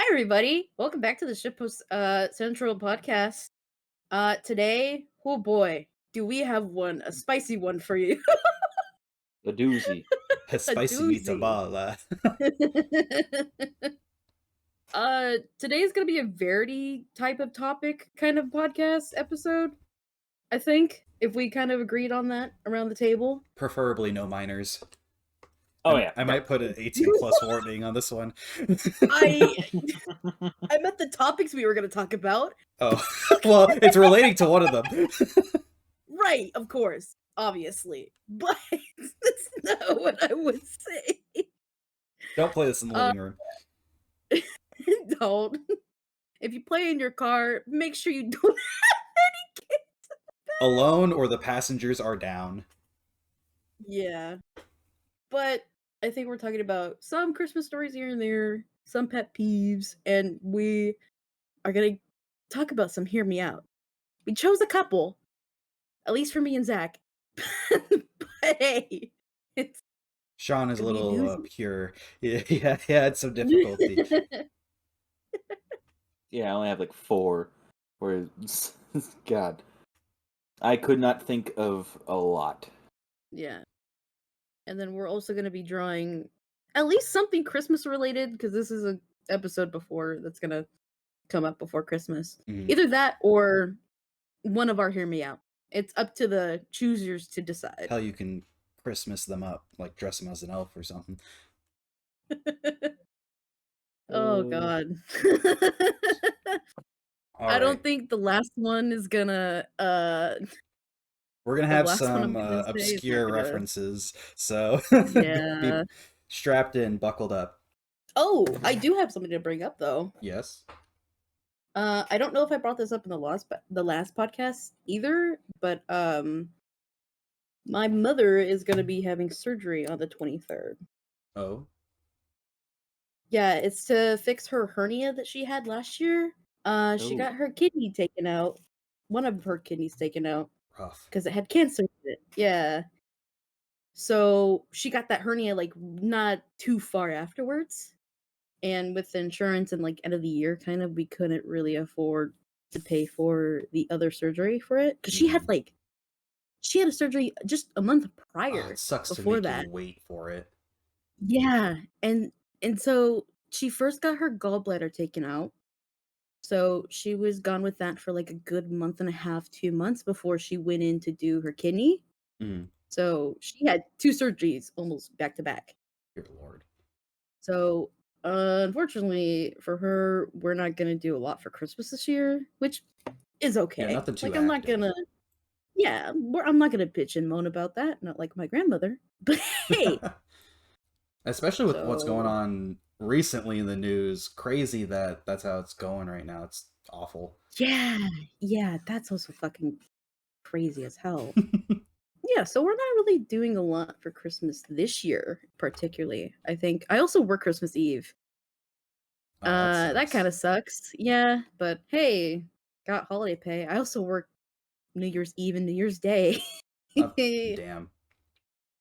Hi, everybody. Welcome back to the Shippost Central podcast. Today, oh boy, do we have a spicy one for you. A doozy. A Spicy doozy. meatball. Today's gonna be a Verity type of topic kind of podcast episode, I think, if we kind of agreed on that around the table. Preferably no minors. Oh yeah. I might put an 18 plus warning on this one. I I meant the topics we were gonna talk about. Oh, well, it's relating to one of them. Right, of course, obviously. But that's not what I would say. Don't play this in the living room. Don't. If you play in your car, make sure you don't have any kids. Alone or the passengers are down. Yeah. But I think we're talking about some Christmas stories here and there, some pet peeves, and we are going to talk about some Hear Me Out. We chose a couple, at least for me and Zach. But hey, it's Sean is a gonna be a little doozy. pure. Yeah, he had some difficulty. Yeah, I only have like 4. Where God. I could not think of a lot. Yeah. And then we're also going to be drawing at least something Christmas related, because this is an episode before that's going to come up before Christmas. Mhm. Either that or one of our Hear Me Out. It's up to the choosers to decide. How you can Christmas them up, like dress them as an elf or something. Oh, God. All I don't right. think the last one is gonna, We're going to the have last one I'm some gonna say is not obscure gonna... references, so Yeah. be strapped in, buckled up. Oh, I do have something to bring up, though. Yes. I don't know if I brought this up in the last podcast either, but my mother is gonna be having surgery on the 23rd. Oh. Yeah, it's to fix her hernia that she had last year. She Oh. got her kidney taken out, one of her kidneys taken out, Rough. because it had cancer in it. Yeah. So she got that hernia like not too far afterwards. And with the insurance and like end of the year kind of, we couldn't really afford to pay for the other surgery for it. Because she had a surgery just a month Oh, prior it sucks to before make that. you wait for it. Yeah. And so she first got her gallbladder taken out. So she was gone with that for like a good month and a half, 2 months before she went in to do her kidney. Mm, So she had 2 surgeries almost back to back. dear Lord. So unfortunately for her, we're not gonna do a lot for Christmas this year, which is okay. Yeah, nothing too Like I'm not active. gonna, yeah, I'm not gonna bitch and moan about that. Not like my grandmother, but hey. Especially with what's going So on recently in the news, crazy that that's how it's going right now. It's awful. yeah, that's also fucking crazy as hell. Yeah, so we're not really doing a lot for Christmas this year, particularly. I think I also work Christmas Eve. Oh, that That sucks. kind of sucks. Yeah, but hey, got holiday pay. I also work New Year's Eve and New Year's Day. Oh, I damn.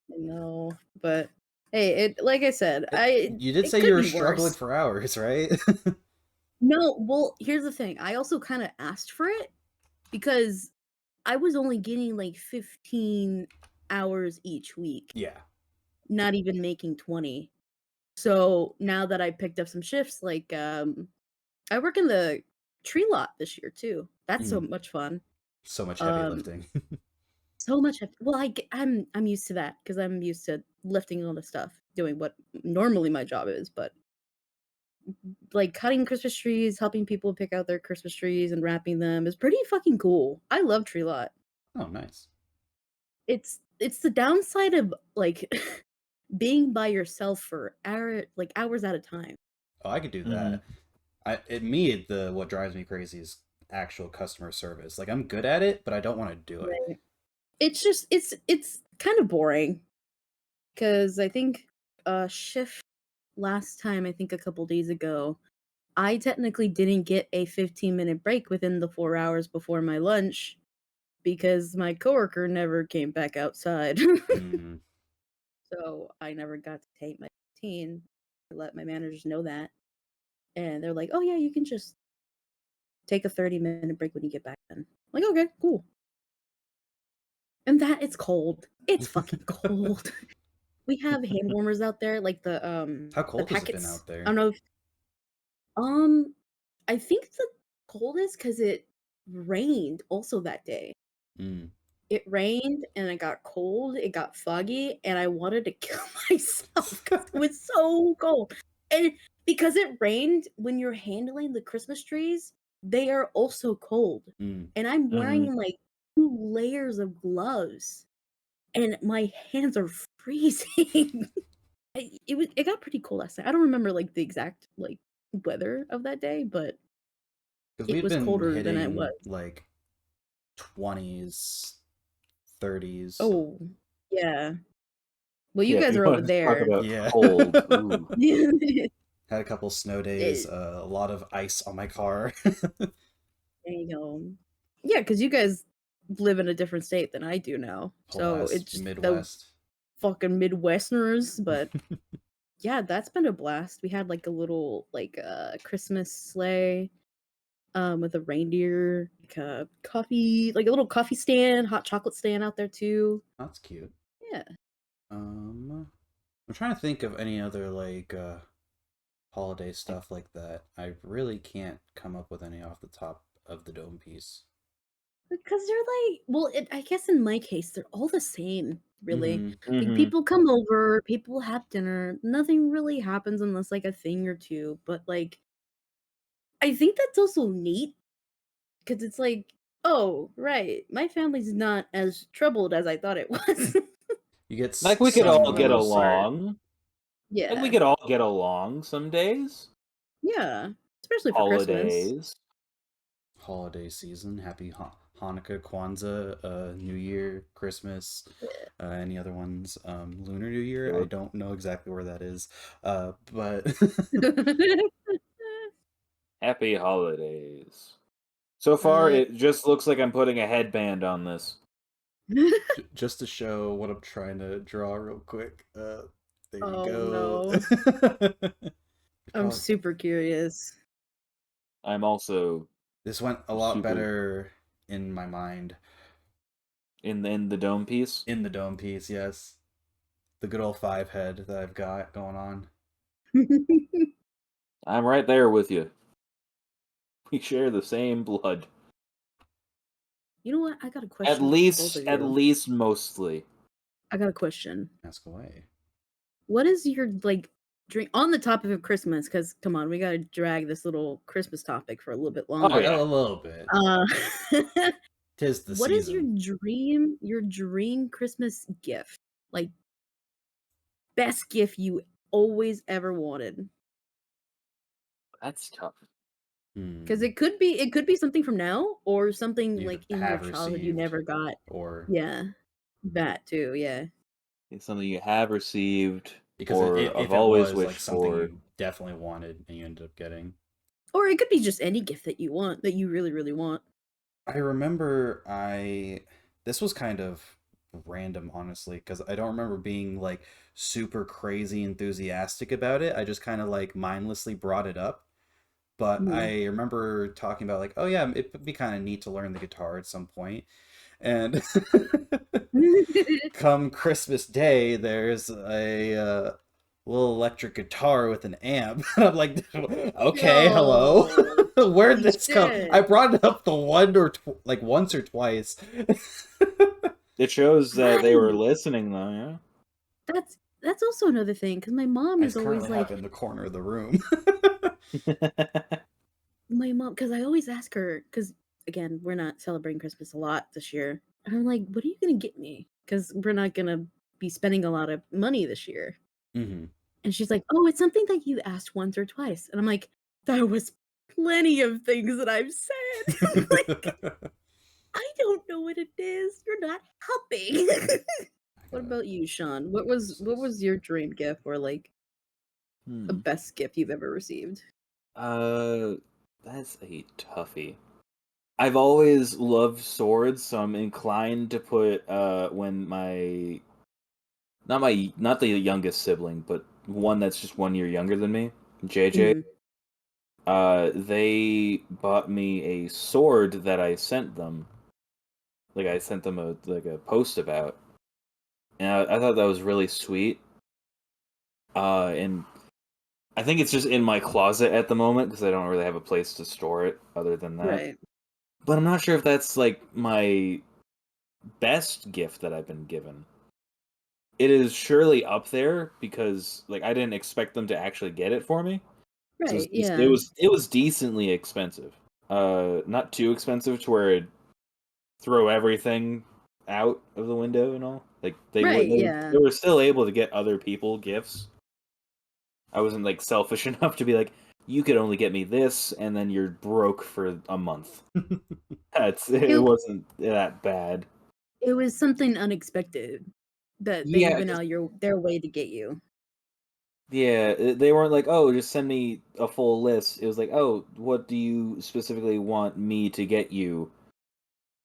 know, but hey, it like I said, You did it say you could were be struggling worse. for hours, right? No, well, here's the thing. I also kind of asked for it because I was only getting like 15 hours each week, Yeah. not even making 20. So now that I picked up some shifts, like I work in the tree lot this year too. That's so Mm, much fun. so much heavy Um lifting. so much well, I'm used to that because I'm used to lifting all the stuff, doing what normally my job is, but like cutting Christmas trees, helping people pick out their Christmas trees and wrapping them is pretty fucking cool. I love tree lot. Oh, nice. It's the downside of like being by yourself for hours at a time. Oh, I could do Mm-hmm. that. What drives me crazy is actual customer service. Like I'm good at it, but I don't want to do it. Right. It's just it's kind of boring because I think shift last time, I think a couple days ago, I technically didn't get a 15-minute break within the 4 hours before my lunch because my coworker never came back outside. Mm, So I never got to take my 15. I let my managers know that. And they're like, "Oh yeah, you can just take a 30-minute break when you get back then." Like, "Okay, cool." And that it's cold. It's fucking cold. We have hand warmers out there, like How the cold has it been packets. out I there? don't know if um I think the coldest because it rained also that day. Mm. It rained and it got cold, it got foggy, and I wanted to kill myself because it was so cold. And because it rained, when you're handling the Christmas trees, they are also cold. Mm. And I'm Mhm. wearing like 2 layers of gloves, and my hands are freezing. It got pretty cold last night. I don't remember like the exact like weather of that day, but Because it we'd was been colder than it was. hitting like 20s, 30s. Oh, yeah. Well, you Yeah, if guys you are over want to talk there. about Yeah. cold, ooh. Had a couple snow days, It a lot of ice on my car. there you go. Yeah, because you guys live in a different state than I do now, Whole so ass it's just the Midwest. fucking Midwesterners, but yeah, that's been a blast. We had, like, a little, like, Christmas sleigh, with a reindeer, like a coffee like, a little coffee stand, hot chocolate stand out there too. That's cute. Yeah. I'm trying to think of any other like holiday stuff like that. I really can't come up with any off the top of the dome piece. Because they're like well, I guess in my case, they're all the same, really. Mm-hmm. Like, Mhm. people come over, people have dinner, nothing really happens unless, like, a thing or 2, but, like, I think that's also neat because it's like, "Oh, right, my family's not as troubled as I thought it was." You get Like, we could some all of get those along. Like, we Yeah. could all get along some days. Yeah, especially for Christmas. Holidays. holiday season. Happy Hanukkah, Kwanzaa, New Year, Christmas, any other ones. Lunar New Year. I Yep. don't know exactly where that is, but Happy holidays. So far, Uh it just looks like I'm putting a headband on this. just to show what I'm trying to draw real quick. There you Oh, go. no. I'm Probably super curious. I'm also this went a lot super better in my mind in the dome piece. in the dome piece. Yes, the good old 5 head that I've got going on. I'm right there with you. We share the same blood. You know what? I got a At question for both least, of at you. least mostly. I got a question. Ask away. What is your, like, drink on the topic of Christmas? Because come on, we gotta drag this little Christmas topic for a little bit Oh longer. yeah. A little bit. Uh, Tis the what is season. your dream Christmas gift? Like, best gift you always ever wanted? That's tough. Because Hmm. it could be something from now or something, You like, in your have childhood you received, never got. or Yeah, that too, yeah. It's something you have received because or have if it always was wished like something for. you definitely wanted and you ended up getting. Or it could be just any gift that you want, that you really, really want. I remember this was kind of random, honestly, because I don't remember being like super crazy enthusiastic about it. I just kind of like mindlessly brought it up. But Mhm. I remember talking about like, oh yeah, it'd be kind of neat to learn the guitar at some point. And come Christmas Day, there's a little electric guitar with an amp. And I'm like, okay, hello. Yo, Where'd holy this come? shit. I brought it up the like once or twice. It shows that they were Right. listening, though. That's also another thing, because my mom I is always currently have like it in the corner of the room. Yeah. my mom, because I always ask her, because again, we're not celebrating Christmas a lot this year. And I'm like, "What are you gonna get me? Because we're not gonna be spending a lot of money this year." Hmm. And she's like, "Oh, it's something that you asked once or twice." And I'm like, "There was plenty of things that I've said." Like, "I don't know what it is. You're not helping." I What gotta about you, Sean? focus What this. was your dream gift or, like, the Hmm. best gift you've ever received? Uh, that's a toughie. I've always loved swords, so I'm inclined to put when not the youngest sibling, but one that's just 1 year younger than me, JJ. Mhm. they bought me a sword that I sent them. Like I sent them a post about, and I thought that was really sweet. And I think it's just in my closet at the moment because I don't really have a place to store it other than that. Right. But I'm not sure if that's like my best gift that I've been given. It is surely up there because like I didn't expect them to actually get it for me. So Right. it Yeah. was it was decently expensive. Not too expensive to where it'd throw everything out of the window and all. Like Right. Yeah. they were still able to get other people gifts. I wasn't like selfish enough to be like, you could only get me this, and then you're broke for a month. It It wasn't that bad. it was something unexpected that they Yeah, went out their way to get you. yeah, they weren't like, "Oh, just send me a full list." It was like, "Oh, what do you specifically want me to get you?"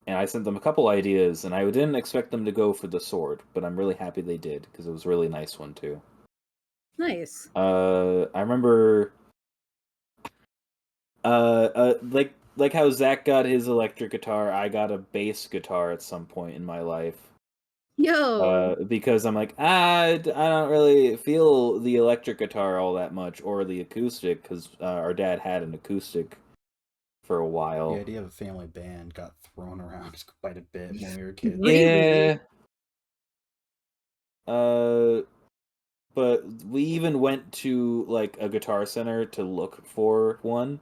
And I sent them a couple ideas, and I didn't expect them to go for the sword, but I'm really happy they did because it was a really nice one too. Nice. I remember, like how Zach got his electric guitar, I got a bass guitar at some point in my life. Yo. Because I'm like, I don't really feel the electric guitar all that much, or the acoustic, because our dad had an acoustic for a The while. idea of a family band got thrown around quite a bit when we were kids. Yeah. Really? Uh, but we even went to like a guitar center to look for one.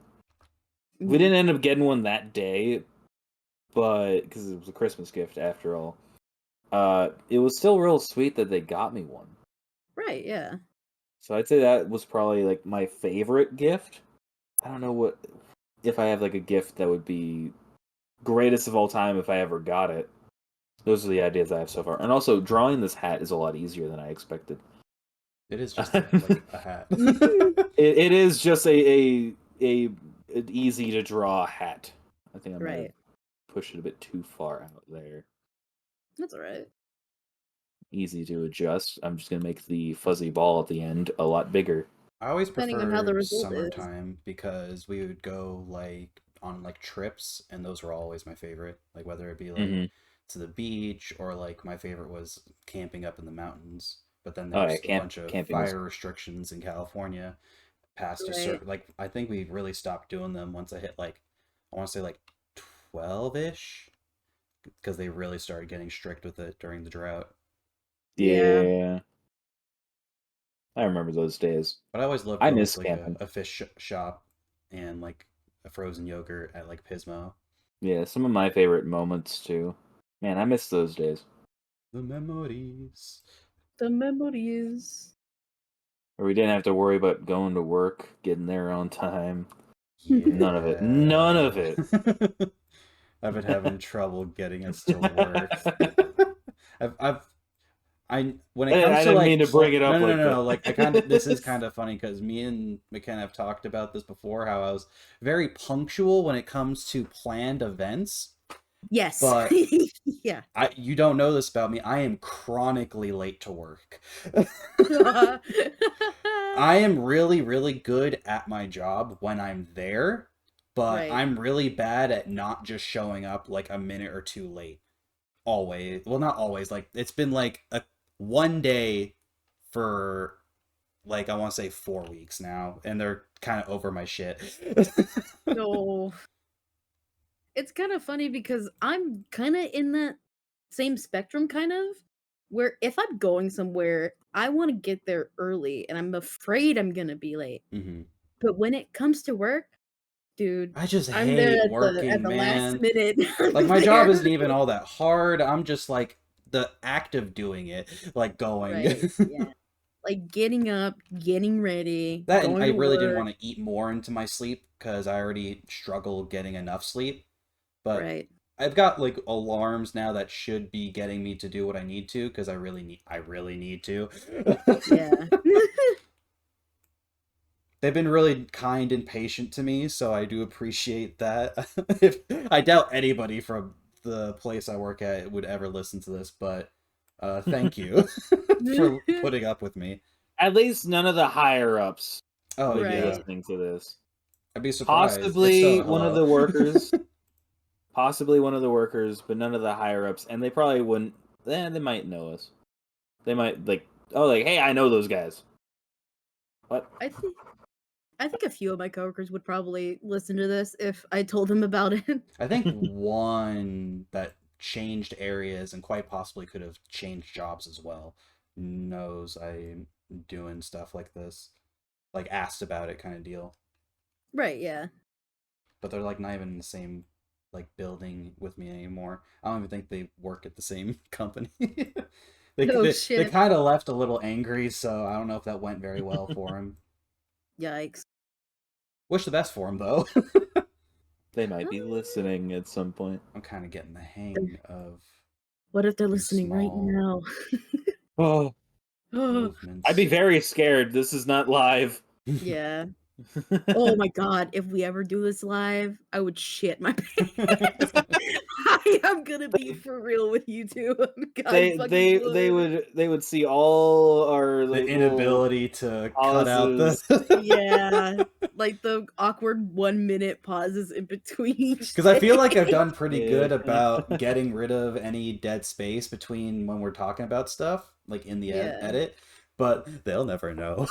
We Mhm. didn't end up getting one that day, but because it was a Christmas gift after all. It was still real sweet that they got me one. Right. Yeah. So I'd say that was probably like my favorite gift. I don't know what if I have like a gift that would be greatest of all time if I ever got it. Those are the ideas I have so far. And also, drawing this hat is a lot easier than I expected. It is just like a hat. Mhm. It is just a an easy to draw hat. I think I might have Right. pushed it a bit too far out there. That's all right. Easy to adjust. I'm just gonna make the fuzzy ball at the end a lot bigger. I always Depending on how the preferred result is. summertime because we would go like on like trips, and those were always my favorite. Like whether it be like Hmm. to the beach or like my favorite was camping up in the mountains. But then Oh yeah, there's a bunch of camping is fire restrictions in California past a Right. certain, like I think we really stopped doing them once I hit like I want to say like 12ish because they really started getting strict with it during the drought. Yeah. yeah. I remember those days. But I always loved I going miss to like camping. a fish shop and like a frozen yogurt at like Pismo. Yeah, some of my favorite moments too. Man, I miss those days. The memories. The memories. Where we didn't have to worry about going to work, getting there on time. None of it. None of Yeah. it. I've been having trouble getting us to work. I've I when it comes I to didn't mean like to bring it no up no no like no no, like I kind of this is this. kind of funny because me and McKenna have talked about this before, how I was very punctual when it comes to planned events, Yes. but Yeah. I you don't know this about me. I am chronically late to work. I am really, really good at my job when I'm there, but Right. I'm really bad at not just showing up like a minute or two late. Always. Well, not always. Like it's been like a one day for like I want to say 4 weeks now, and they're kind of over my shit. No. It's kind of funny because I'm kind of in that same spectrum, kind of, where if I'm going somewhere, I want to get there early and I'm afraid I'm going to be late. Hmm. But when it comes to work, dude, I just I'm there hate at working, the last man. minute. Like I'm my job there. isn't even all that hard. I'm just like the act of doing it, like going. Right. Yeah. Like getting up, getting ready, That and going I to really didn't work. want to eat more into my sleep because I already struggle getting enough sleep. But Right. I've got like alarms now that should be getting me to do what I need to because I really need to. Yeah. They've been really kind and patient to me, so I do appreciate that. If I doubt anybody from the place I work at would ever listen to this, but thank you for putting up with me. At least none of the higher ups Oh would be yeah. Right. listening to this. I'd be surprised. If Possibly so, one of hello. the workers, possibly one of the workers, but none of the higher ups, and they probably wouldn't. They might know us. They might like, oh, like, hey, I know those guys. What? I think a few of my coworkers would probably listen to this if I told them about it. I think one that changed areas and quite possibly could have changed jobs as well knows I'm doing stuff like this, like asked about it kind of deal. Right, yeah. But they're like not even in the same like building with me anymore. I don't even think they work at the same company. they Oh they shit. kind of left a little angry, so I don't know if that went very well for him. Yikes. Wish the best for him though. They might be listening at some point. I'm kind of getting the hang of What if they're these listening right small now? Oh, I'd be movements. very scared. This is not live. Yeah. Oh my god, if we ever do this live, I would shit my pants. I am gonna be for real with you two. God fucking would. They would see all our The like little inability to cut out the pauses. Yeah. Like the awkward 1 minute pauses in between each because I feel like I've day. done pretty Yeah. good about getting rid of any dead space between when we're talking about stuff, like in the Yeah. edit, but they'll never know.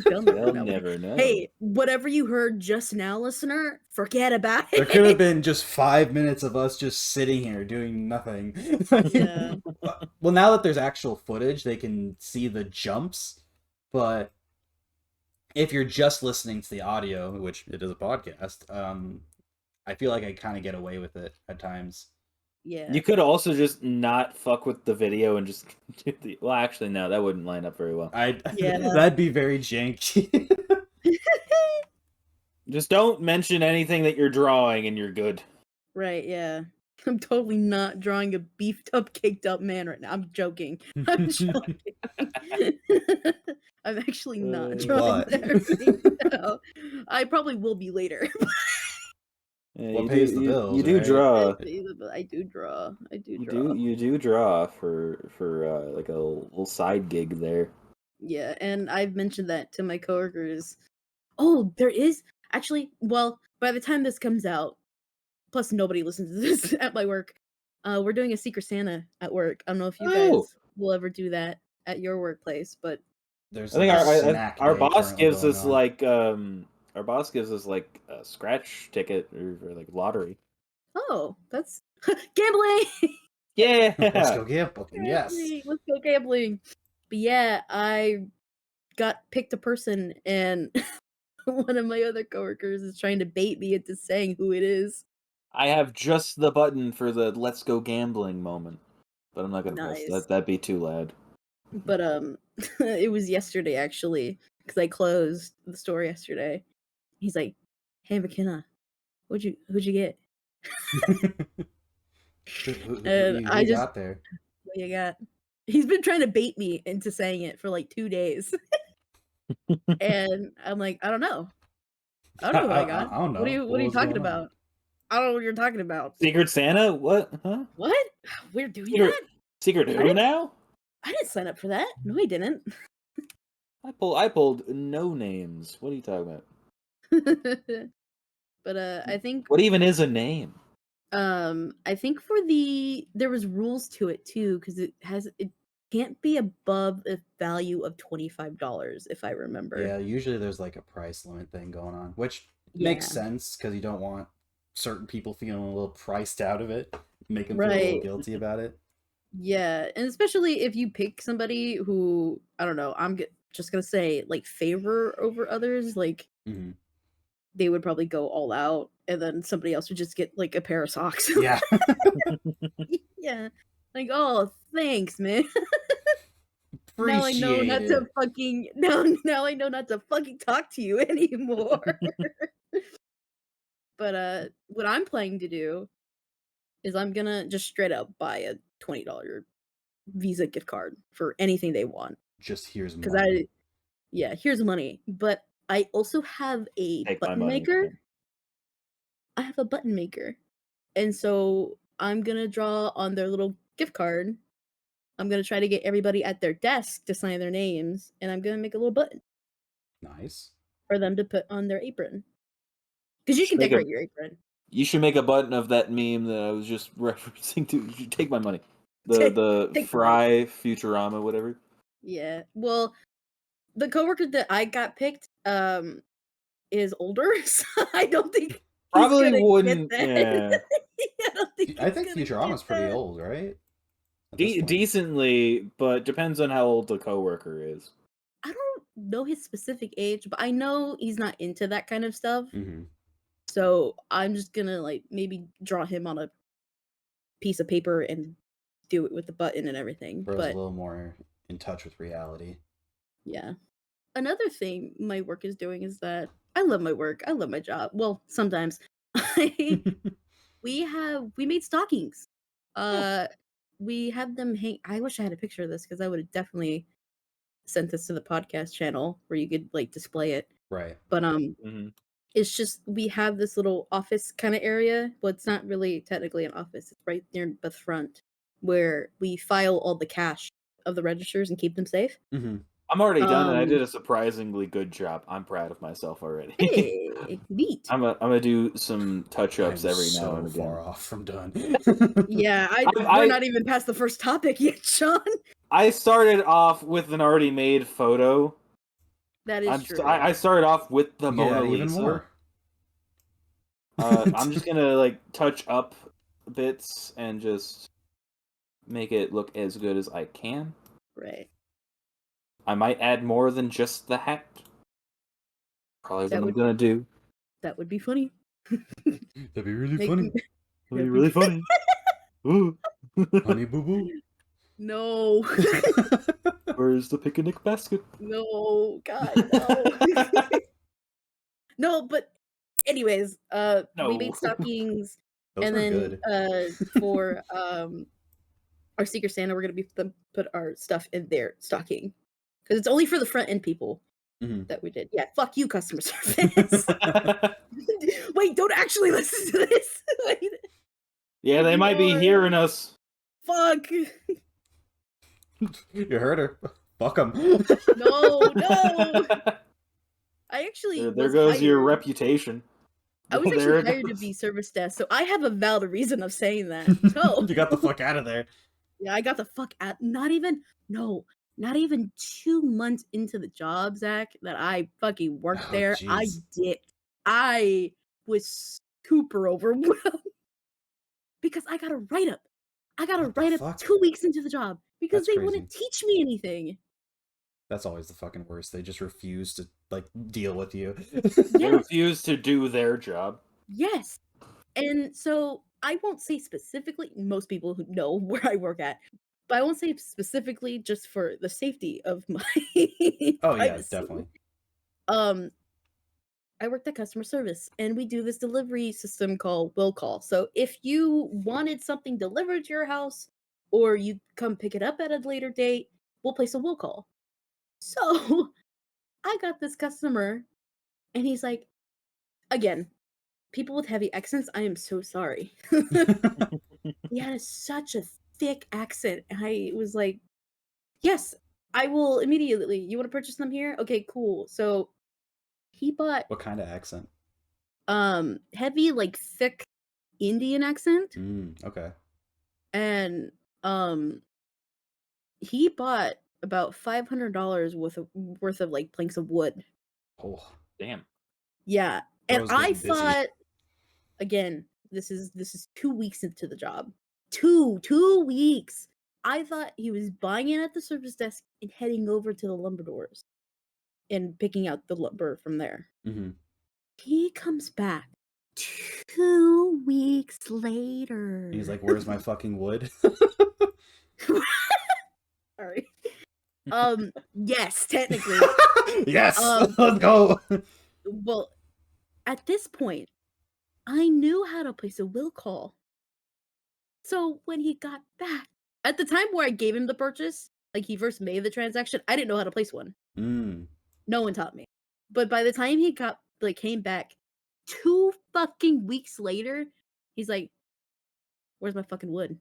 They'll never They'll know. never know. Hey, whatever you heard just now, listener, forget about There could have it. been just 5 minutes of us just sitting here doing nothing. Yeah. Well, now that there's actual footage, they can see the jumps, but if you're just listening to the audio, which it is a podcast, I feel like I kind of get away with it at times. Yeah. You could also just not fuck with the video and just do the. Well, actually, no, that wouldn't line up very well. Yeah. That'd be very janky. Just don't mention anything that you're drawing, and you're good. Right, yeah. I'm totally not drawing a beefed up, caked up man right now. I'm joking. I'm joking. I'm actually not drawing But that right now. I probably will be later. Yeah, what pays the you bills, do right? draw. I do draw. I do You draw. do draw for like a little side gig there. Yeah, and I've mentioned that to my coworkers. Oh, there is actually, well, by the time this comes out, plus nobody listens to this at my work. We're doing a Secret Santa at work. I don't know if you Oh, guys will ever do that at your workplace, but There's I think like a uh, snack our day boss currently gives going us on. like a scratch ticket or like lottery. oh, that's gambling. Let's Yeah. go gambling. Yes. Gambling. Let's go gambling. But yeah, I got picked a person, and one of my other coworkers is trying to bait me into saying who it is. I have just the button for the let's go gambling moment, but I'm not gonna press Nice. that. That'd be too loud. But it was yesterday actually because I closed the store yesterday. He's like, "Hey McKenna, who'd you get?" Who And you I just, got there? what you got? He's been trying to bait me into saying it for like 2 days, and I'm like, I don't know. I don't know who I got. I don't know. What What are you was talking going on? about? I don't know what you're talking about. Secret Santa? What? Huh? What? We're doing Secret that? Secret I who didn't. now? I didn't sign up for that. No, I didn't. I pulled no names. What are you talking But I about? think What even is a name? I think for there was rules to it too because it can't be above a value of $25 if I remember. Yeah, usually there's like a price limit thing going on, which makes Yeah. sense because you don't want certain people feeling a little priced out of it, make them feel a little Right. guilty about it. Yeah, and especially if you pick somebody who I don't know, just gonna say like favor over others, like Hmm. they would probably go all out, and then somebody else would just get like a pair of socks. Yeah. Yeah, like oh thanks, man. Now I know Appreciate not to it. fucking now I know not to fucking talk to you anymore. But what I'm planning to do is I'm gonna just straight up buy a $20 Visa gift card for anything they want. Just here's Cause money. yeah, here's money. But I also have a Take my button money. maker. I have a button maker. And so I'm gonna draw on their little gift card. I'm gonna try to get everybody at their desk to sign their names, and I'm gonna make a little button Nice. for them to put on their apron. Because you should can make a decorate your apron. You should make a button of that meme that I was just referencing to. You should take my money. Take The the money. Fry Futurama, whatever. Yeah. Well, the coworker that I got picked is older, so I don't think he's Probably gonna get wouldn't. that. Yeah, I don't think I he's think gonna get Futurama's pretty that. old, right? At this point. decently, but depends on how old the coworker is. I don't know his specific age, but I know he's not into that kind of stuff. Mm-hmm. So I'm just gonna like maybe draw him on a piece of paper and do it with the button and everything. Bro's a But little more in touch with reality. yeah. Another thing my work is doing is that I love my work. I love my job. Well, sometimes. We made stockings. Oh, Uh we had them hang. I wish I had a picture of this because I would have definitely sent this to the podcast channel where you could like display it. right. But Hmm. it's just we have this little office kind of area. Well, it's not really technically an office. It's right near the front where we file all the cash of the registers and keep them safe. Mm-hmm. I'm already done, and I did Um, a surprisingly good job. I'm proud of myself already. hey, neat. I'm gonna do some touch ups I'm every now so and again. far off from done. Yeah, we're I not even past the first topic yet, Sean. I started off with an already made photo. That is true. I started off with the You get Mona that even Lisa. more. I'm just gonna like touch up bits and just make it look as good as I can. Right. I might add more than just the hat. Probably That what I'm would gonna do. that would be funny. That'd be really Make funny. It'll be that'd be really funny. Ooh. Honey boo boo. No. Where's the picnic basket? No, God, no. No, but anyways, we No. made stockings Those and were then good. for our Secret Santa, we're gonna be put our stuff in their stocking. Because it's only for the front end people Mhm. that we did. Yeah, fuck you, customer service. Wait, don't actually listen to this. Wait, Yeah, if they you might be are, hearing us. fuck. You heard her. Fuck them. No, no. I actually There was goes your hired. reputation. I was There actually it hired to goes. be service desk, so I have a valid reason of saying that. So You got the fuck out of there. yeah, I got the fuck out. Not even 2 months into the job, Zach, that I fucking worked Oh there. I jeez. dipped. I was super overwhelmed because I got a write up. I got a What the write up fuck? 2 weeks into the job because That's they crazy. wouldn't teach me anything. That's always the fucking worst. They just refuse to like deal with you. They Yes, refuse to do their job. yes. And so I won't say specifically, most people who know where I work at, but I won't say specifically just for the safety of my Oh yeah, privacy. definitely. Um, I worked at customer service and we do this delivery system called Will Call. So if you wanted something delivered to your house or you come pick it up at a later date, we'll place a will call. So I got this customer and he's like, again, people with heavy accents, I am so sorry. He had such a thick accent. And I was like, yes, I will immediately. You want to purchase them here? Okay, cool. So he bought What kind of accent? heavy, like thick Indian accent. Okay. And he bought about $500 worth of like planks of wood. Oh, Damn. Yeah. And bro's I getting busy. thought again, this is 2 weeks into the job. Two weeks. I thought he was buying it at the service desk and heading over to the lumber doors and picking out the lumber from there. Mm-hmm. He comes back 2 weeks later. He's like, "Where's my fucking wood?" Sorry. Yes, technically. Yes, Um, let's go. well, at this point, I knew how to place a will call. So when he got back, at the time where I gave him the purchase, like he first made the transaction, I didn't know how to place one. Mm. No one taught me. But by the time he came back 2 fucking weeks later, he's like, "Where's my fucking wood?"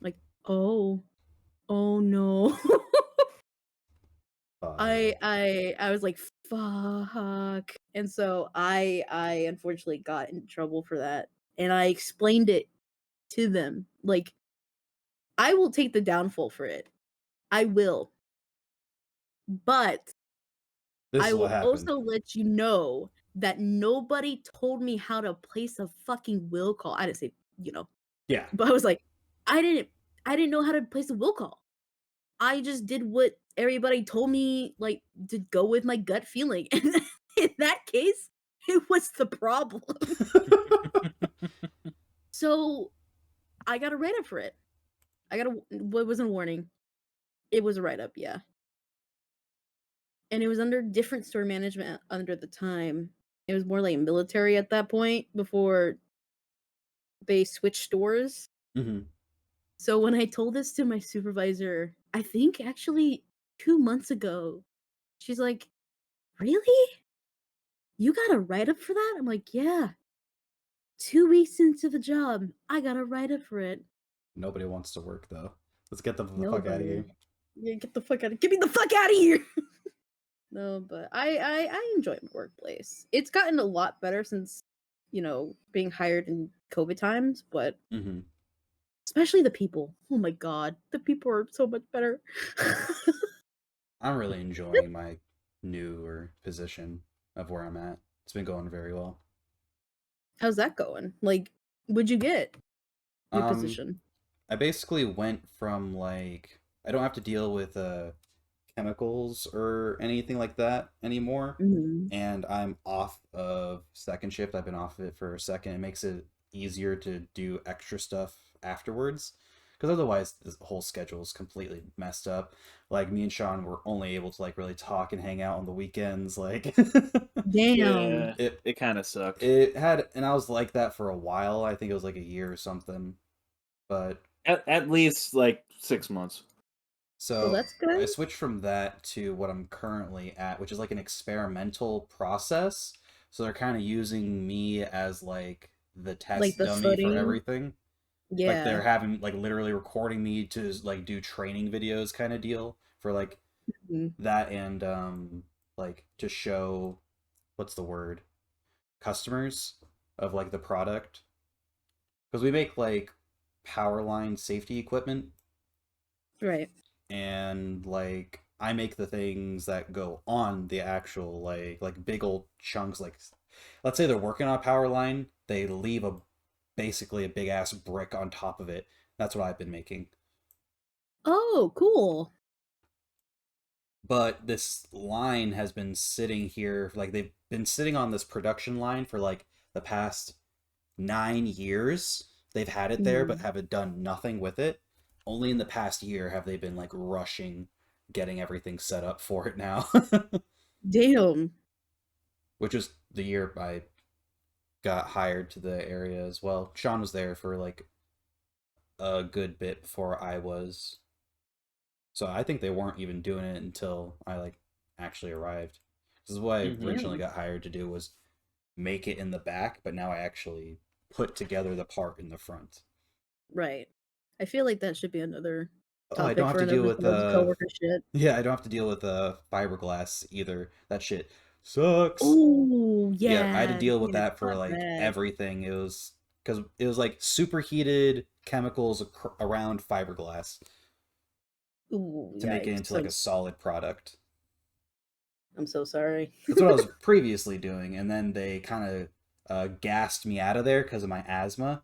Like, oh no. Uh, I was like, fuck. And so I unfortunately got in trouble for that. And I explained it to them. Like, I will take the downfall for it. I will. But This I is what will happened. also let you know that nobody told me how to place a fucking will call. I didn't say, Yeah. but I was like, I didn't I didn't know how to place a will call. I just did what everybody told me, like, to go with my gut feeling. And in that case, it was the problem. So I got a write up for it. I got a what wasn't a warning. It was a write up, yeah. And it was under different store management under the time. It was more like military at that point before they switched stores. Hmm. So when I told this to my supervisor, I think actually 2 months ago, she's like, "Really? You got a write up for that?" I'm like, "Yeah. 2 weeks into the job, I got a write up for it." Nobody wants to work though. Let's get them the fuck out of Nobody. here. Yeah, get me the fuck out of here. No, but I enjoy my workplace. It's gotten a lot better since, being hired in COVID times, but Hmm. especially the people. Oh my god, the people are so much better. I'm really enjoying my newer position of where I'm at. It's been going very well. How's that going? Like, what'd you get? New Um, position. I basically went from like I don't have to deal with chemicals or anything like that anymore. Mhm. And I'm off of second shift. I've been off of it for a second. It makes it easier to do extra stuff afterwards. Because otherwise, this whole schedule is completely messed up. Like me and Sean were only able to like really talk and hang out on the weekends. Like Damn. Yeah, it, it kind of sucked. it had, and I was like that for a while. I think it was like a year or something. But At least like 6 months. Well, so that's good. I switched from that to what I'm currently at, which is like an experimental process. So they're kind of using me as like the Like test the dummy for footing. everything. Like they're Yeah. having like literally recording me to like do training videos kind of deal for like Mhm. that and like to show what's the word customers of like the product because we make like power line safety equipment Right. and like I make the things that go on the actual like big old chunks like let's say they're working on a power line, they leave a basically a big ass brick on top of it. That's what I've been making. Oh, cool. But this line has been sitting here like they've been sitting on this production line for like the past 9 years. They've had it there but Mhm. haven't done nothing with it. Only in the past year have they been like rushing getting everything set up for it now. Damn. Which was the year I got hired to the area as well. Sean was there for like a good bit before I was. So I think they weren't even doing it until I like actually arrived. This is what I Hmm. originally Damn. got hired to do was make it in the back, but now I actually put together the part in the front. Right. I feel like that should be another Oh, I don't topic have for to deal another with coworker shit. yeah, I don't have to deal with fiberglass either. That shit sucks. Oh, Yeah, I had to yeah. deal with Yeah, that for fuck like that. everything. It was because it was like superheated chemicals around fiberglass Ooh, to make it yikes. into like a solid product. I'm so sorry. That's what I was previously doing, and then they kind of gassed me out of there because of my asthma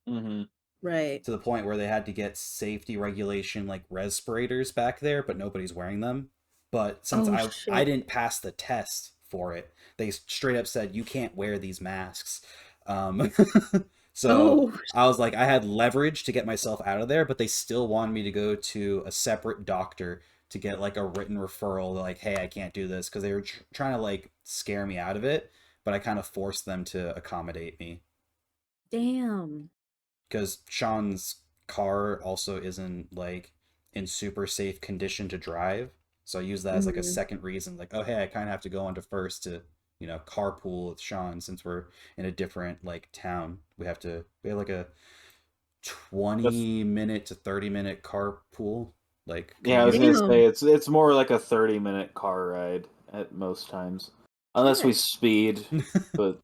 Hmm. Right. to the point where they had to get safety regulation like respirators back there, but nobody's wearing them. But since Oh, I shit. didn't pass the test for it, they straight up said you can't wear these masks. So Oh, I was like, I had leverage to get myself out of there, but they still wanted me to go to a separate doctor to get like a written referral. Like, hey, I can't do this because they were trying to like scare me out of it, but I kind of forced them to accommodate me damn. because Sean's car also isn't like in super safe condition to drive. So I use that as like a Mhm. second reason, like, oh hey, I kind of have to go onto first to, carpool with Sean since we're in a different like town. We have like a That's 20-minute to 30-minute carpool like yeah. I was commute. gonna say Damn. it's more like a 30-minute car ride. at most times, unless we Okay. speed. But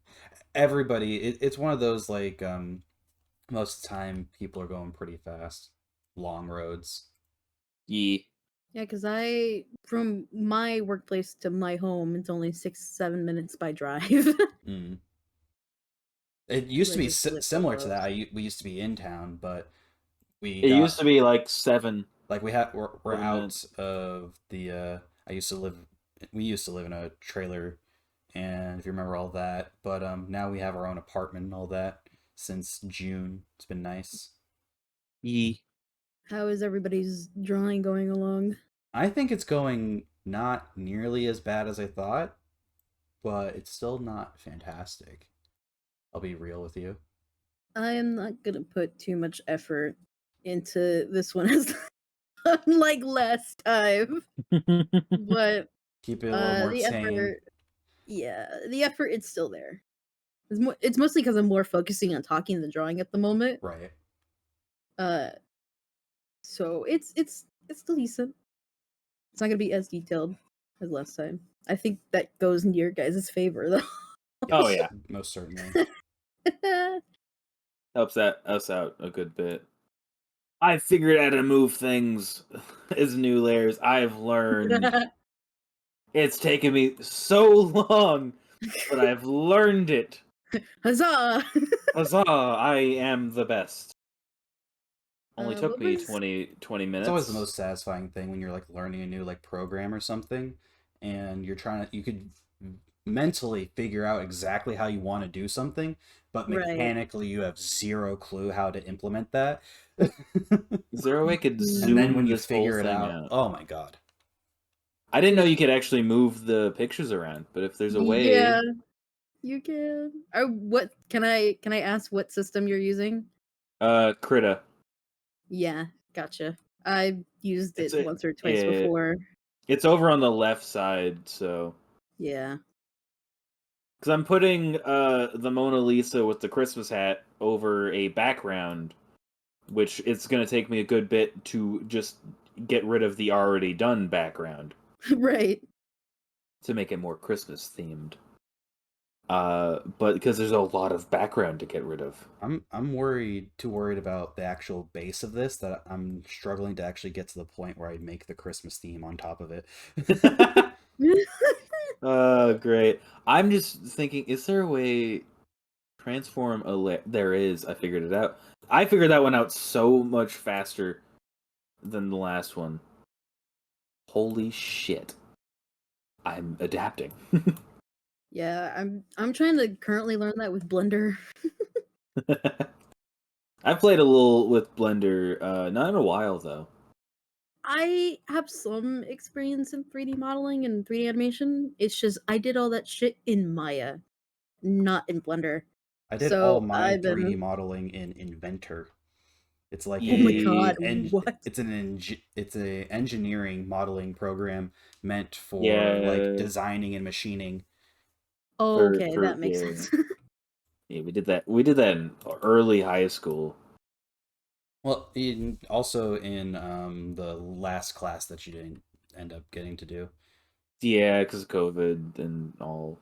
Everybody, it's one of those like most of the time people are going pretty fast, long roads. ye, Yeah, because from my workplace to my home, it's only 6-7 minutes by drive. Mm. It used Because to I be just live so similar to that. close. We used to be in town, but we it used got to be like 7 like we're out minutes. of the we used to live in a trailer, and if you remember all that, but now we have our own apartment and all that since June. It's been nice. Ye. How is everybody's drawing going along? I think it's going not nearly as bad as I thought, but it's still not fantastic. I'll be real with you. I am not gonna put too much effort into this one as unlike last time. But Keep it a little more the tame. effort, yeah, the effort is still there. It's mostly because I'm more focusing on talking than drawing at the moment. Right. Uh, so it's still decent. It's not gonna be as detailed as last time. I think that goes in your guys' favor Oh Yes, yeah, most certainly. though. helps us out a good bit. I figured out how to move things as new layers. I've learned. It's taken me so long, but I've learned it. Huzzah! Huzzah! I am the best. Only took What me was 20 It's always the minutes. most satisfying thing when you're like learning a new like program or something, and you could mentally figure out exactly how you want to do something, but right? mechanically you have zero clue how to implement that. Is there a way I could And then when zoom you this whole figure it thing out, out? oh my god. I didn't know you could actually move the pictures around, but if there's a Yeah, way, you can. Or what? Can I ask what system you're using? Krita. Yeah, gotcha. I've used It's it a once or twice it, before. it's over on the left side, so Yeah. because I'm putting the Mona Lisa with the Christmas hat over a background, which it's gonna take me a good bit to just get rid of the already done background Right. to make it more Christmas themed. But because there's a lot of background to get rid of. I'm too worried about the actual base of this that I'm struggling to actually get to the point where I make the Christmas theme on top of it. Great. I'm just thinking, is there a way transform a there is. I figured it out. I figured that one out so much faster than the last one. Holy shit. I'm adapting. Yeah, I'm trying to currently learn that with Blender. I've played a little with Blender, not in a while though. I have some experience in 3D modeling and 3D animation. It's just I did all that shit in Maya, not in Blender. I did all So my I've 3D been modeling in Inventor. It's like oh my Ye god, what? it's a engineering modeling program meant for like yeah, designing and machining. Okay, for that makes yeah. sense. Yeah, we did that. We did that in early high school. Well, also in the last class that you didn't end up getting to do. Yeah, because of COVID and all.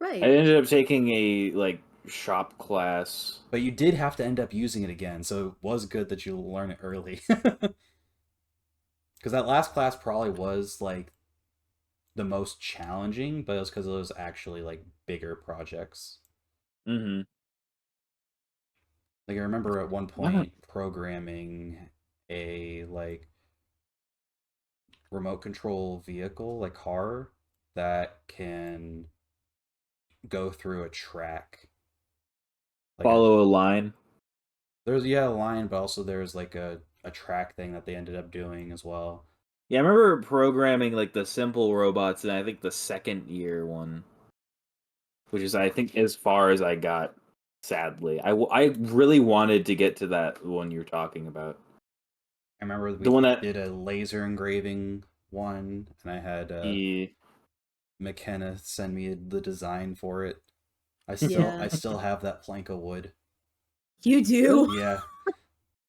I Right. ended up taking a like shop class. But you did have to end up using it again, so it was good that you learn it early. Because that last class probably was like the most challenging, but it was because it was actually like bigger projects. Mm-hmm. Like I remember at one I don't. point programming a like remote control vehicle, like car, that can go through a track. Like Follow a line. there's yeah a line, but also there's like a track thing that they ended up doing as well. Yeah, I remember programming like the simple robots, and I think the second year one, which is I think as far as I got. Sadly, I really wanted to get to that one you're talking about. I remember The we one that did a laser engraving one, and I had he, McKenna send me the design for it. Yeah. I still have that plank of wood. You do? Yeah,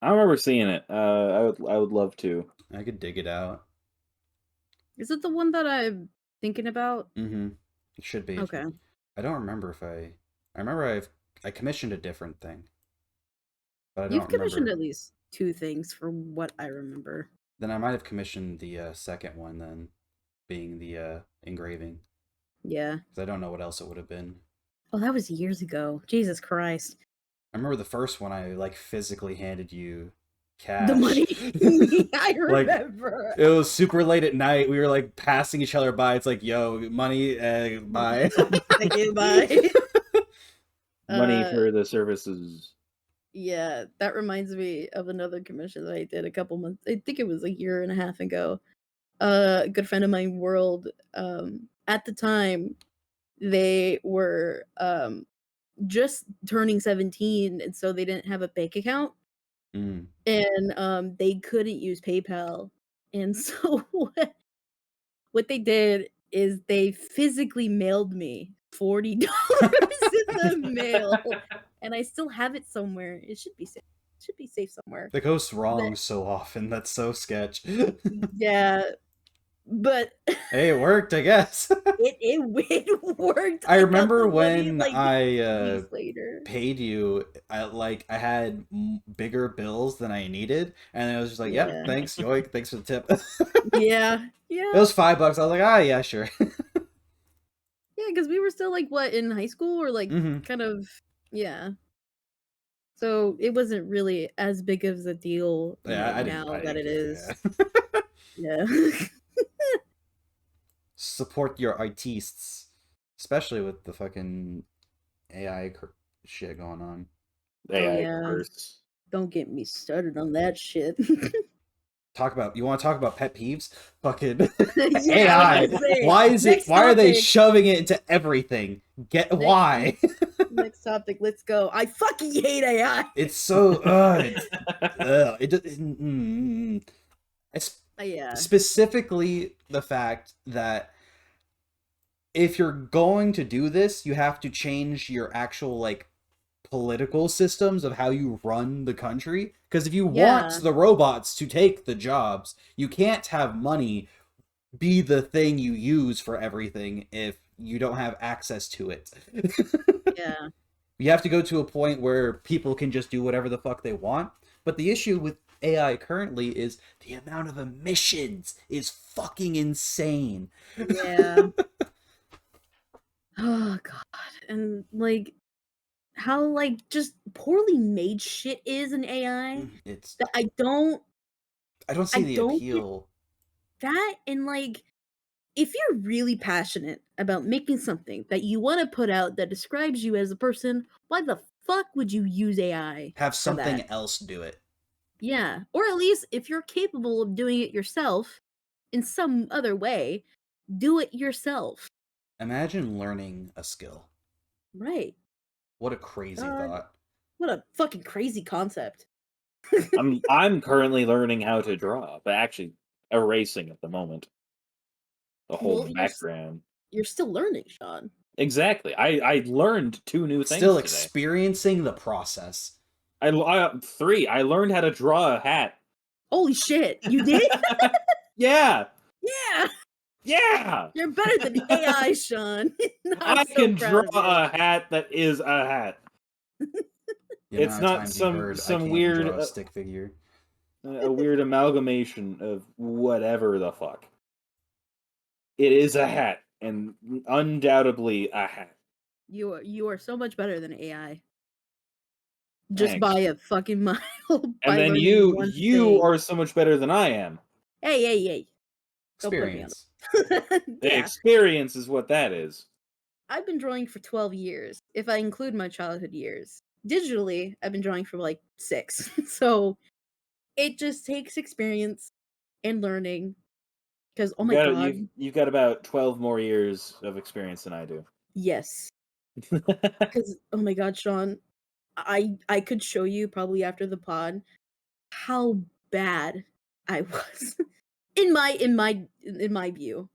I remember seeing it. I would love to. I could dig it out. Is it the one that I thinking about? Mm-hmm. It should be. Okay. I don't remember if I remember I commissioned a different thing, but I You've don't commissioned remember. at least 2 things from what I remember. Then I might have commissioned the second one, then being the engraving, Yeah. because I don't know what else it would have been. Oh, that was years ago. Jesus Christ. I remember the first one I like physically handed you The cash. money. I Like remember. it was super late at night. We were like passing each other by. It's like, yo, money, bye. Thank you, bye. Money Uh, for the services. yeah, that reminds me of another commission that I did a couple months. I think it was a year and a half ago. A good friend of mine, World, at the time, they were just turning 17, and so they didn't have a bank account, Mm. and they couldn't use PayPal. And so what they did is they physically mailed me $40 in the mail, and I still have it somewhere. It should be safe. It should be safe somewhere. That goes But wrong so often. That's so sketch. yeah, but Hey, it worked, I guess. it worked. I I got remember the money when like I 2 weeks later. paid you, I had bigger bills than I needed, and I was just like, "Yep, Yeah, thanks, yoink, thanks for the tip." yeah, It yeah, was $5. I was like, "Ah, yeah, sure." yeah. Because we were still like what in high school or like Hmm. kind of yeah. So it wasn't really as big of a deal Yeah, like now I that didn't it care. is. Yeah. Yeah. Support your artists, especially with the fucking AI shit going on. Oh AI yeah. curse. Don't get me started on that shit. You want to talk about pet peeves? Fucking Yeah, I was AI. gonna say Why is it? next Why are they topic. shoving it into everything? Next Why? next topic. Let's go. I fucking hate AI. It's so it's Yeah. specifically the fact that if you're going to do this, you have to change your actual like political systems of how you run the country. Because if you want Yeah. the robots to take the jobs, you can't have money be the thing you use for everything if you don't have access to it. Yeah. You have to go to a point where people can just do whatever the fuck they want. But the issue with AI currently is the amount of emissions is fucking insane. Yeah. Oh god. And like how like just poorly made shit is in AI It's that I don't I see the don't get appeal. that. And like if you're really passionate about making something that you want to put out that describes you as a person, why the fuck would you use AI Have for something that? else do it. Yeah. Or at least if you're capable of doing it yourself in some other way, do it yourself. Imagine learning a skill. Right. What a crazy God, thought. what a fucking crazy concept. I'm currently learning how to draw, but actually erasing at the moment the whole Well, background. you're still learning, Sean. Exactly. I learned 2 new Still things today. experiencing the process. Three. I learned how to draw a hat. Holy shit, you did? Yeah. Yeah. Yeah. You're better than AI, Sean. I'm I so can draw proud of you. a hat that is a hat. The It's amount of not times you've heard I some can't weird draw a stick figure. a weird amalgamation of whatever the fuck. It is a hat, and undoubtedly a hat. You are so much better than AI. Just Thanks. by a fucking mile And by then learning one you thing. are so much better than I am. Hey, hey, hey. Don't put me on Experience. the The Yeah. experience is what that is. I've been drawing for 12 years, if I include my childhood years. Digitally, I've been drawing for like 6. So it just takes experience and learning. Because oh my god, You've got about 12 more years of experience than I do. yes. Because oh my god, Sean, I could show you probably after the pod how bad I was in my view,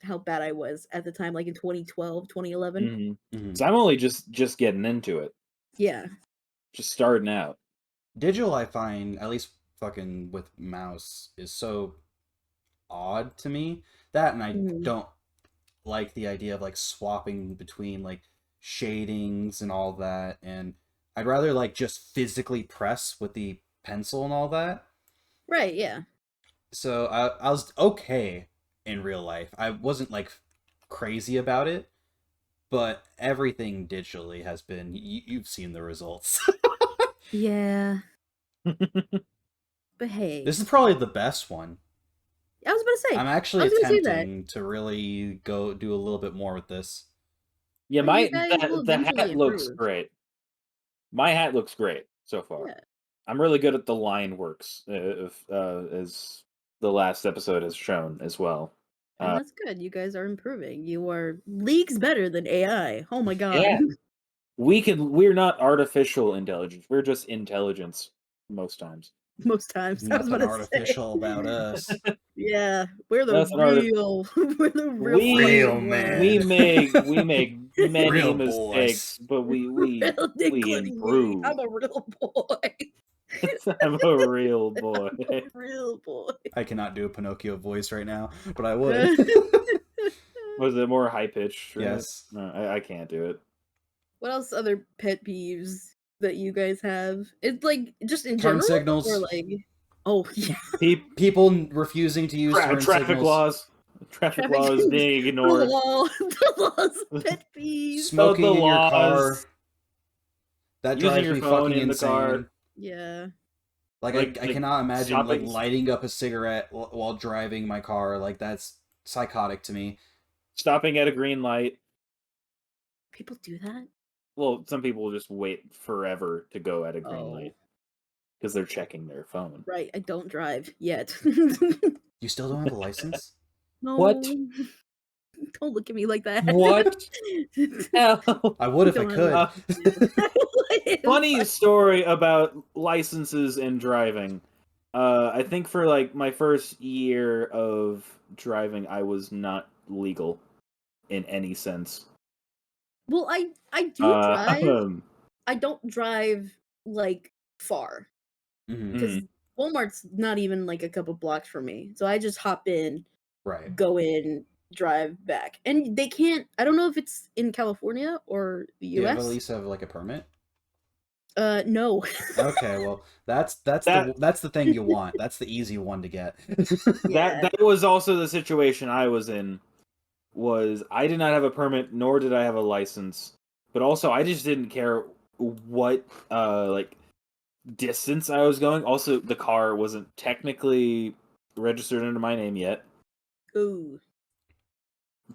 how bad I was at the time, like in 2012, 2011. Mhm. Hmm. So I'm only just getting into it, Yeah. just starting out. Digital, I find, at least fucking with mouse, is so odd to me. That and I Mhm. don't like the idea of like swapping between like shadings and all that, and I'd rather like just physically press with the pencil and all that. Right, yeah. So I was okay in real life. I wasn't like crazy about it, but everything digitally has been. You've seen the results. Yeah. But hey, This is probably the best one. I was about to say, I'm I actually was gonna say that. attempting to really go do a little bit more with this. Yeah, Well, you my guys will the eventually hat looks improve. great. My hat looks great so far. Yeah. I'm really good at the line works, as the last episode has shown as well. And Uh, that's good. You guys are improving. You are leagues better than AI. Oh my god. yeah, we're not artificial intelligence. We're just intelligence most times. Most times. I was about Nothing to say. artificial about us. Yeah. We're the That's an art. real we're the real flesh We Real and blood. we man. make we make many Real mistakes, boys. but Real we including me. improve. I'm a real boy. I'm a real boy. I'm a real boy. I cannot do a Pinocchio voice right now, but I would. Was it more high pitched? Yes. No, I can't do it. What else other pet peeves that you guys have? It's like just in Turn general or signals. like oh yeah. People refusing to use turn Traffic signals. laws. Traffic Traffic laws being the ignored. law. The law's pet peeves. Smoking The in your car. laws. That Using drives your me phone fucking in the car. insane. Yeah. Like, I Like cannot imagine like stopping lighting up a cigarette while driving my car. Like, that's psychotic to me. stopping at a green light. People do that? Well, some people just wait forever to go at a green Oh. light because they're checking their phone. Right, I don't drive yet. You still don't have a license? No. What? Don't look at me like that. What? Hell. I would if I Don't have could. Funny story about licenses and driving. I think for like my first year of driving, I was not legal in any sense. Well, I do drive. Um, I don't drive like far Mhm. because mm, Walmart's not even like a couple blocks from me. So I just hop in, Right. go in, drive back. And they can't I don't know if it's in California or the Do you have at US. least have like a permit? No. Okay, well, that's that that's the thing you want. That's the easy one to get. Yeah. that was also the situation I was in. Was I did not have a permit, nor did I have a license, but also I just didn't care what like distance I was going. Also, the car wasn't technically registered under my name yet. Ooh.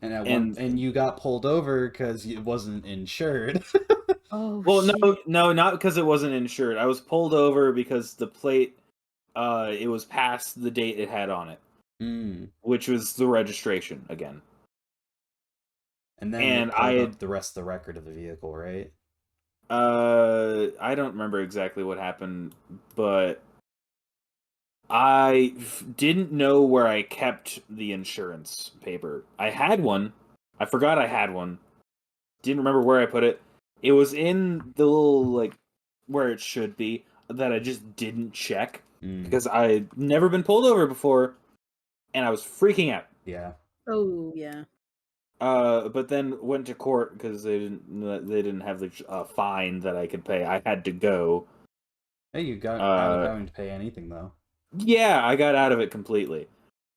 And And you got pulled over because it wasn't insured. Oh well, shit. no, not because it wasn't insured. I was pulled over because the plate, it was past the date it had on it, Mm. which was the registration again. And then And it I pulled had, up the rest of the record of the vehicle, right? I don't remember exactly what happened, but didn't know where I kept the insurance paper. I had one. I forgot I had one. Didn't remember where I put it. It was in the little, like, where it should be, that I just didn't check Mm. because I'd never been pulled over before and I was freaking out. Yeah. Oh yeah. Mm-hmm. But then went to court because they didn't have the fine that I could pay. I had to go. Hey, you got out of Uh, having to pay anything though. yeah, I got out of it completely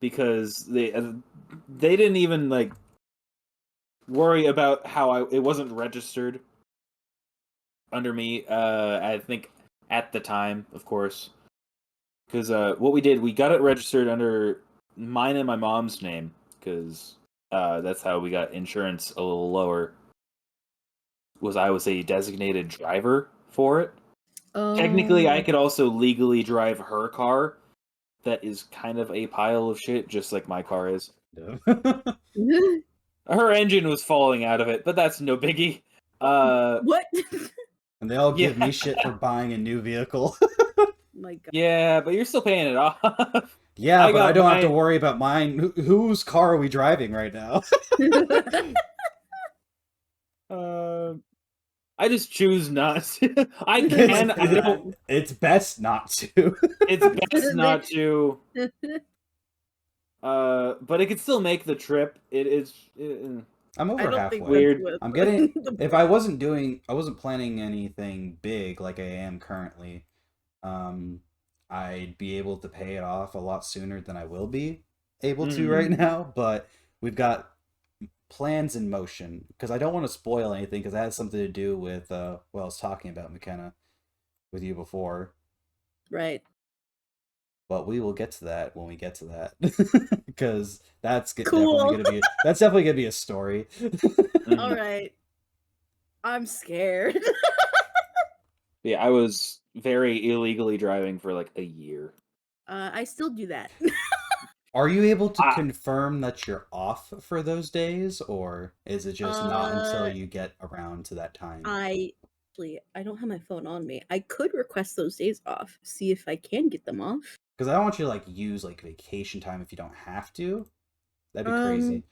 because they didn't even like worry about how it wasn't registered under me. I think at the time, of course, because what we did, we got it registered under mine and my mom's name because that's how we got insurance a little lower. I was a designated driver for it. Technically, I Oh. could also legally drive her car. That is kind of a pile of shit, just like my car is. Her engine was falling out of it, but that's no biggie. What? And they all Yeah, give me shit for buying a new vehicle. My god. yeah, but you're still paying it off. Yeah, I but I got don't have to mine. worry about mine. Whose car are we driving right now? Uh, I just choose not to. I It's can. I don't. it's best not to. It's best not to. But it could still make the trip. I'm I over don't think that's halfway. weird. what I'm getting. the If I wasn't planning anything big like I am currently, um, I'd be able to pay it off a lot sooner than I will be able to right Mhm. now. But we've got plans in motion because I don't want to spoil anything because that has something to do with what I was talking about, McKenna, with you before. Right. But we will get to that when we get to that because definitely Cool. gonna be a story. All Mhm. right. I'm scared. Yeah, I was very illegally driving for like a year. I still do that. Are you able to I, confirm that you're off for those days, or is it just not until uh, you get around to that time? I actually I don't have my phone on me. I could request those days off, see if I can get them off. Because I don't want you to like use like vacation time if you don't have to. That'd be Um, crazy.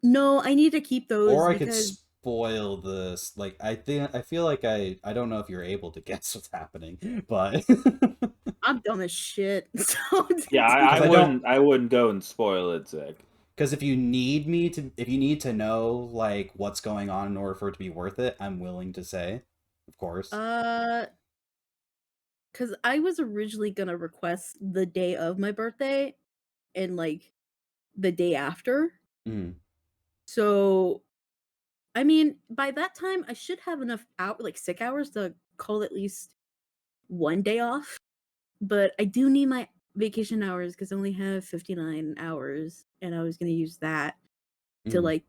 no, I need to keep those Or I could because spoil this. Like I feel like I don't know if you're able to guess what's happening, but I'm dumb as shit. So yeah, because I don't I wouldn't go and spoil it, Zach. because if you need to know like what's going on in order for it to be worth it, I'm willing to say, of course. uh because I was originally gonna request the day of my birthday and like the day after. Mm, So I mean, by that time I should have enough out like sick hours to call at least one day off. But I do need my vacation hours because I only have 59 hours and I was gonna use that to mm. like,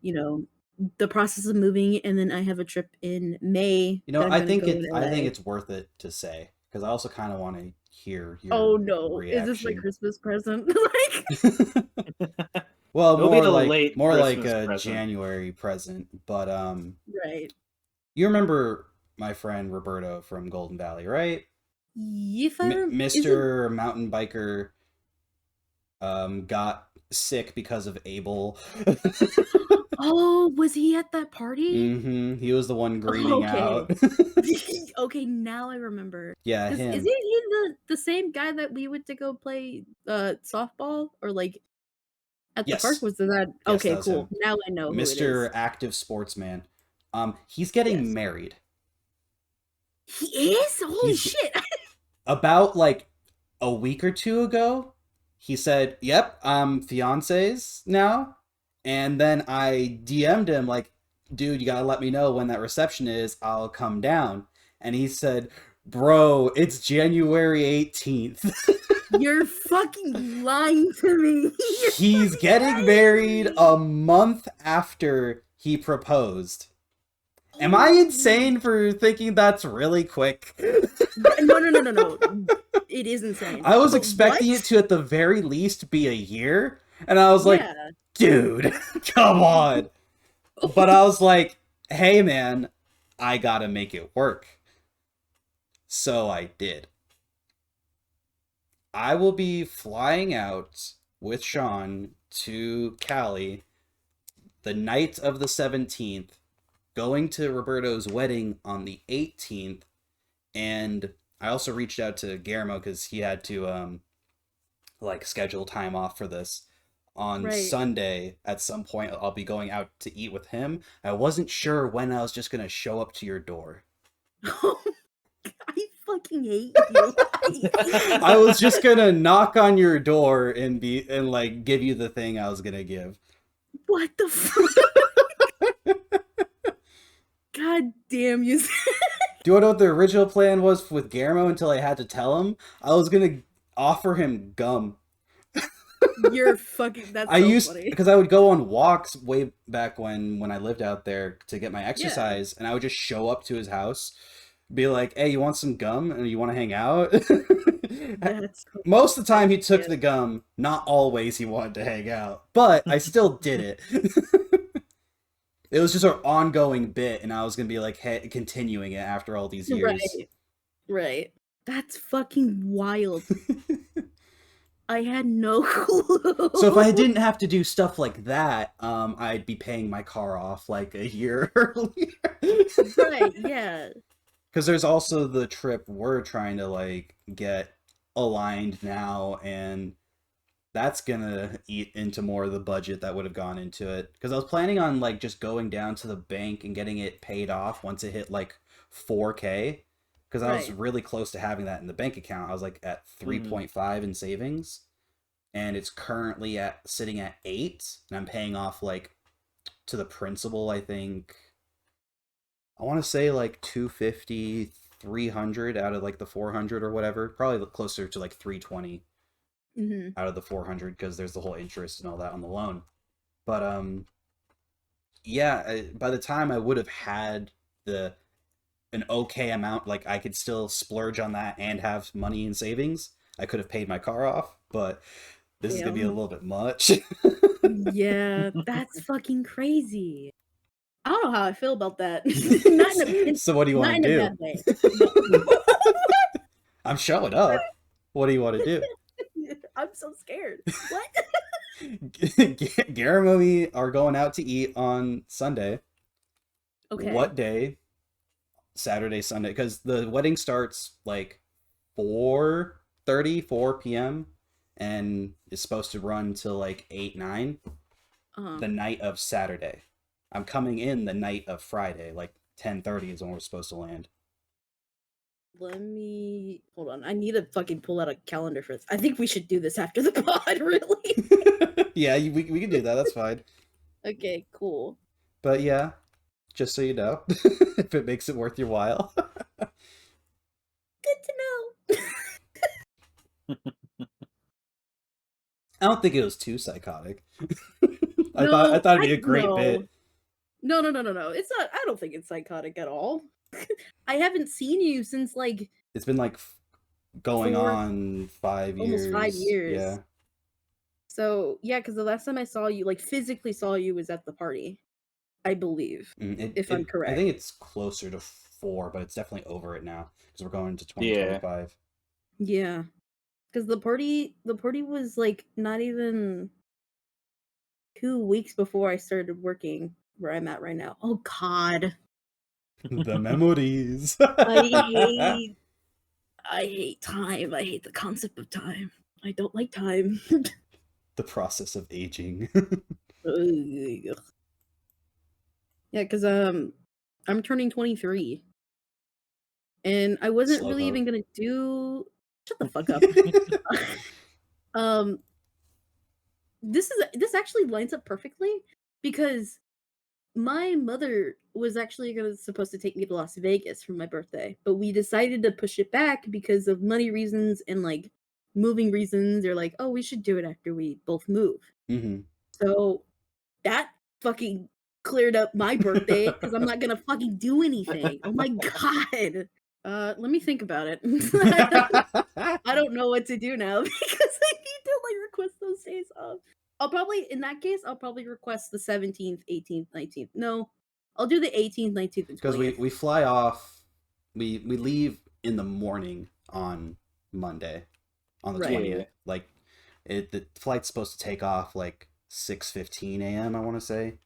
the process of moving and then I have a trip in May You know, that I'm gonna go in I think LA. it's worth it to say because I also kind of want to hear Oh your no, is this my reaction. Christmas present? Like Well, It'll be a late more like Christmas a present. January present, but right. you remember my friend Roberto from Golden Valley, right? If I is it Mr. Mountain Biker got sick because of Abel. Oh, was he at that party? He was the one Oh, greening okay. out. Okay, now I remember. Yeah, Cause isn't him. he the same guy that we went to go play softball or like at the park? Yes. Was that Yes, okay, that was cool. him. Now I know who it Mr. is. Active Sportsman. He's getting Yes. married. He is? Holy He's shit. about like a week or two ago, he said, "Yep, I'm fiancés now." And then I DM'd him like, "Dude, you gotta let me know when that reception is. I'll come down." And he said, "Bro, it's January 18th." You're fucking lying to me. You're He's fucking getting lying to married me. a month after he proposed. Am I Holy insane for thinking that's really quick? no, no, no, no, no. It is insane. I was But what? expecting it to at the very least be a year, and I was like, Yeah. dude, come on. But I was like, hey man, I gotta make it work. So I did. I will be flying out with Sean to Cali the night of the 17th, going to Roberto's wedding on the 18th, and I also reached out to Guillermo because he had to like schedule time off for this. On Right. Sunday, at some point, I'll be going out to eat with him. I wasn't sure when I was just gonna show up to your door. I fucking hate you. I hate I you. was just gonna knock on your door and like give you the thing I was gonna give. What the fuck? God damn you. Do you know what the original plan was with Guillermo until I had to tell him? I was gonna offer him gum. You're fucking I that's so used funny. because I would go on walks way back when I lived out there to get my Yeah. exercise, and I would just show up to his house, be like, "Hey, you want some gum? And you want to hang out?" That's Most of the time, he took yeah. the gum. Not always, he wanted to hang out, but I still did it. It was just an ongoing bit, and I was gonna be like, hey, continuing it after all these years. Right. Right. That's fucking wild. I had no So if I clue. didn't have to do stuff like that, I'd be paying my car off like a year earlier. Right, yeah. Because there's also the trip we're trying to like get aligned now, and that's gonna eat into more of the budget that would have gone into it. Because I was planning on like just going down to the bank and getting it paid off once it hit like 4K. Because I was Right. really close to having that in the bank account. I was like at Mm. 3.5 in savings, and it's currently at sitting at 8, and I'm paying off like to the principal, I think I want to say like 250, 300 out of like the 400 or whatever. Probably closer to like 320 Mhm. out of the 400 because there's the whole interest and all that on the loan. But yeah, by the time I would have had the an okay amount, like I could still splurge on that and have money in savings, I could have paid my car off, but this is gonna be a Damn. little bit much. Yeah, that's fucking crazy. I don't know how I feel about that. Not in a So what do you want not to in a do? bad way. No. I'm showing up. What do you want to do? I'm so scared. What? Garam and me are going out to eat on Sunday. Okay. What day? Saturday, Sunday, because the wedding starts like 4:30, 4 p.m. and is supposed to run till like 8, 9 Uh-huh. the night of Saturday. I'm coming in the night of Friday, like 10:30 is when we're supposed to land. Let me hold on. I need to fucking pull out a calendar for this. I think we should do this after the pod, really. Yeah, we can do that. That's fine. Okay, cool. But yeah, just so you know, if it makes it worth your while. Good to know. I don't think it was too psychotic. I No, thought it'd I be a great no. bit. No. It's not. I don't think it's psychotic at all. I haven't seen you since like It's been like going 4, on five almost 5 years. years. Yeah. So yeah, because the last time I saw you, like physically saw you, was at the party, I believe, if I'm I think correct. it's closer to 4, but it's definitely over it now because we're going to Yeah. 2025. Yeah, because the party was like not even 2 weeks before I started working where I'm at right now. Oh God, The memories. I hate I hate time. I hate the concept of time. I don't like time. The process of aging. Ugh. Yeah, because I'm turning 23, and I wasn't Slow really even vote. gonna do. Shut the fuck up. um, this actually lines up perfectly because my mother was actually supposed to take me to Las Vegas for my birthday, but we decided to push it back because of money reasons and like moving reasons. They're like, oh, we should do it after we both move. Hmm. So that fucking cleared up my birthday because I'm not gonna fucking do anything. Oh my god. Let me think about it. I don't know what to do now because I need to like request those days off. I'll probably in that case I'll probably request the 17th, 18th, 19th. No, I'll do the 18th, 19th, and Because 20th. we fly off, we leave in the morning on Monday, on the Right. 20th. Yeah. Like, the flight's supposed to take off like 6:15 a.m. I want to say.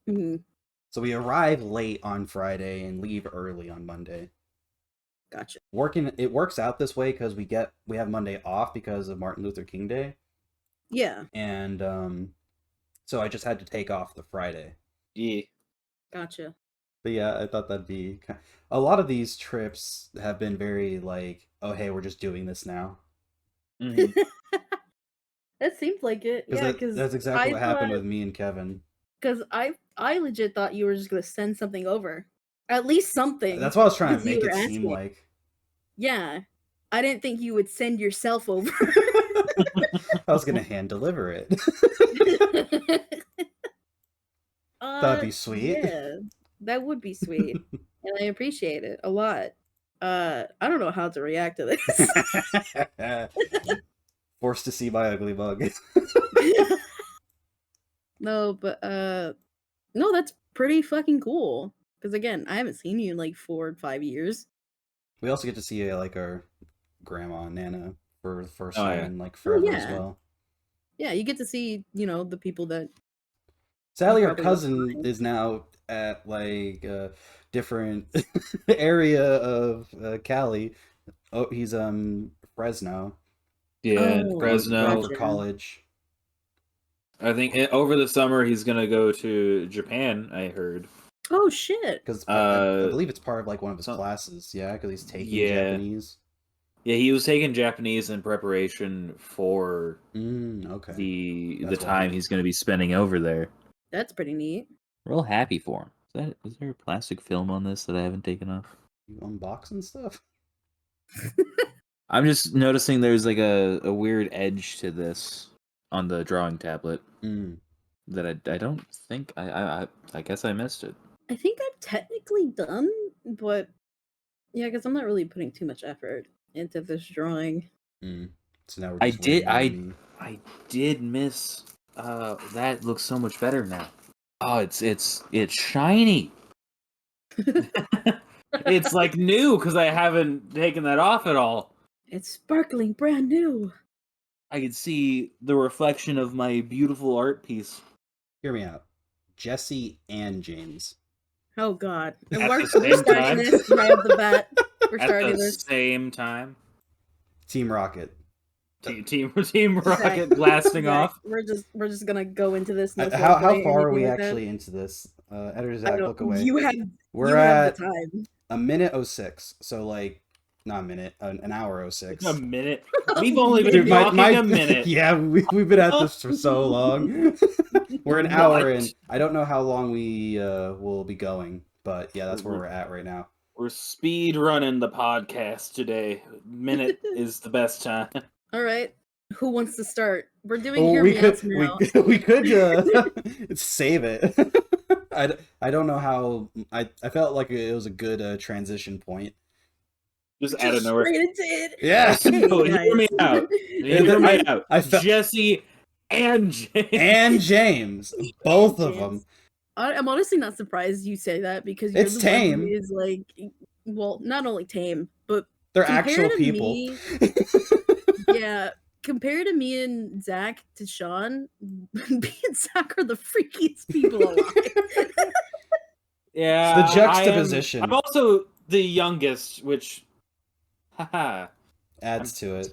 Mhm. So we arrive late on Friday and leave early on Monday. Gotcha. Working it works out this way because we have Monday off because of Martin Luther King Day, Yeah. and so I just had to take off the Friday. Yeah. Gotcha. But yeah, I thought that'd be a lot of these trips have been very like, oh hey, we're just doing this now. Hmm. That seems like it. Because Yeah, because that's exactly I what thought happened with me and Kevin. because I legit thought you were just gonna send something over. At least something. That's what I was trying to Because you make were it seem asking. like. Yeah. I didn't think you would send yourself over. I was gonna hand deliver it. That'd be sweet. Yeah. That would be sweet. And I appreciate it a lot. I don't know how to react to this. Forced to see my ugly mug. No, but no, that's pretty fucking cool. Because again, I haven't seen you in like 4 or 5 years. We also get to see like our grandma and Nana for the first Oh time yeah. in like Oh forever as yeah. well. Yeah, you get to see, the people that you Sadly, our probably left cousin behind. is now at like a different area of Cali. Oh, he's Fresno Yeah. Oh, going Fresno. for gotcha. college. I think over the summer he's gonna go to Japan. I heard. Oh shit! Because I Uh, believe it's part of like one of his so- classes. Yeah, because he's taking yeah, Japanese. yeah. He was taking Japanese in preparation for Okay. the That's why time he's gonna be spending over there. That's pretty neat. Real happy for him. Is there a plastic film on this that I haven't taken off? You unboxing stuff. I'm just noticing there's like a weird edge to this on the drawing tablet that I don't think I guess I missed it. I think I'm technically done, but yeah, because I'm not really putting too much effort into this drawing. So now we're I just did waiting on me. I did miss that looks so much better now. Oh, it's shiny. It's like new because I haven't taken that off at all. It's sparkling, brand new. I can see the reflection of my beautiful art piece. Hear me out. Jesse and James. Oh god. And At we're the same starting time? this right off the bat. We're At starting the this. same time. Team Rocket. Team Rocket Zach, blasting Zach, off. We're just gonna go into this. No How foreplay or far are we anything like that. actually into this? Editor I Zach, don't- look away. You have We're you have at the time. a minute 06. So like not a minute, an hour 06. A minute. We've only been Dude, talking a minute. Yeah, we've been at this for so long. We're an hour in. I don't know how long we will be going, but yeah, that's where we're at right now. We're speed running the podcast today. Minute is the best time. All right. Who wants to start? We're doing Oh, hear we me outs could now. we could save it. I don't know how I felt like it was a good transition point. Just out of nowhere. Straight into it. Yeah. No, hear me guys. out. Hear me out. I felt Jesse and James. and James, both of them. I'm honestly not surprised you say that because you're It's the tame. one who is like, well, not only tame, but They're compared actual to people. me, yeah, compared to me and Zach to Sean, me and Zach are the freakiest people alive. Yeah. It's the juxtaposition. I'm also the youngest, which haha. Adds to it.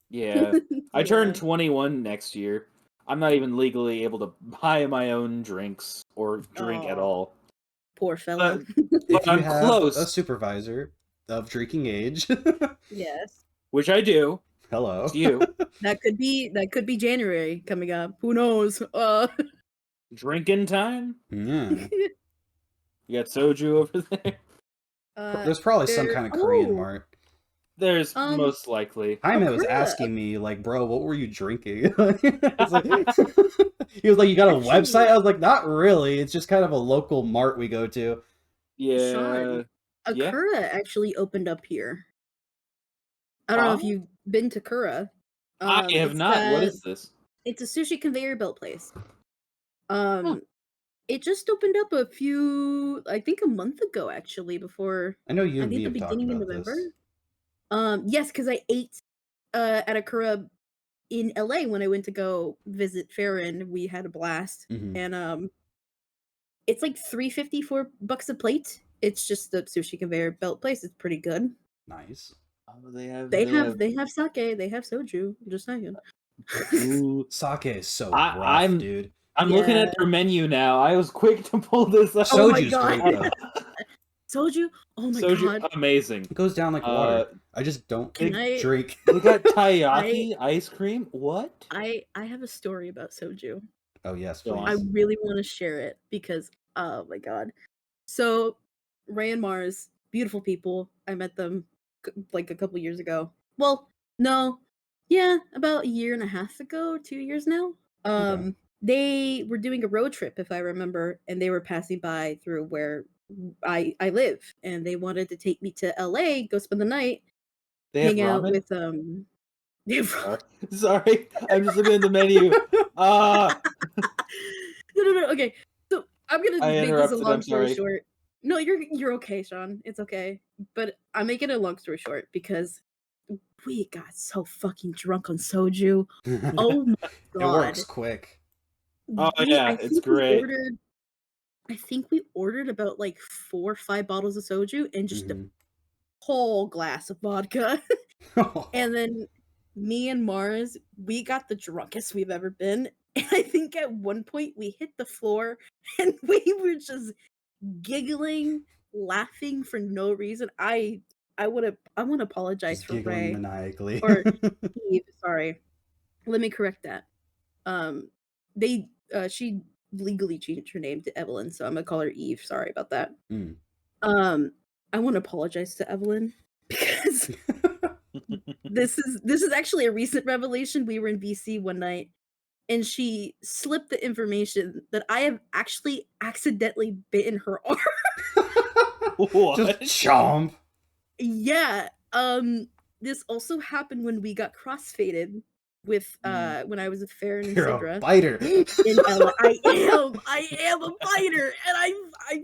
Yeah. I Yeah. turn 21 next year. I'm not even legally able to buy my own drinks or drink at Aw. all. Poor fella. If you I'm have close. a supervisor of drinking age, Yes. Which I do. hello. It's you. That could be January coming up. Who knows? Drinking time? Yeah. You got soju over there? There's probably some there- kind of Korean oh. mart. There's Um, most likely. Jaime was Korea. asking me, like, bro, what were you drinking? It's like- he was like, you got a Actually- website? I was like, not really. It's just kind of a local mart we go to. Yeah. Sean, Yeah. Akura actually opened up here. I don't know if Oh? you've been to Kura. I have It's not. What is this? It's a sushi conveyor belt place. It just opened up I think a month ago actually. Before I know you I and me think the have talked beginning of about November. this. Yes, because I ate at Akura in LA when I went to go visit Farron. We had a blast, Mhm. and it's like $3.50 $4 a plate. It's just the sushi conveyor belt place. It's pretty good. Nice. Oh, they have. They have sake. They have soju. I'm just saying. Ooh. Sake is so I- rough, I'm- dude. I'm looking Yeah. at their menu now. I was quick to pull this up. Oh my Soju's God. great, though. Soju. Oh my Soju, god. amazing. It goes down like water. I just don't Can I- drink. They got taiyaki ice cream. What? I have a story about soju. Oh, yes, Go please. on. I really want to share it because oh my god. So Ray and Mars, beautiful people. I met them like a couple years ago. Well, no. Yeah, about a year and a half ago, 2 years now. Okay. They were doing a road trip if I remember, and they were passing by through where I live, and they wanted to take me to LA, go spend the night, They have hang out ramen? with they have Sorry, I'm just looking at the menu. Ah, no. Okay, so I'm gonna I make this a interrupted, long I'm story sorry. short. No, you're okay, Sean. It's okay. But I'm making it a long story short because we got so fucking drunk on soju. Oh my It god! works quick. Oh, yeah, it's think great. I think we ordered about like 4 or 5 bottles of soju and just a Mhm. whole glass of vodka. And then me and Mars, we got the drunkest we've ever been, And I think at one point we hit the floor and we were just giggling, laughing for no reason. I want to apologize Just for giggling Ray maniacally. or Eve. Sorry, let me correct that. They she legally changed her name to Evelyn, so I'm gonna call her Eve. Sorry about that. Mm. Um, I want to apologize to Evelyn because this is actually a recent revelation. We were in VC one night and she slipped the information that I have actually accidentally bitten her arm. Just What? chomp. Yeah. This also happened when we got crossfaded with when I was with Farron and You're a Sidra biter. in LA. I am a biter and I'm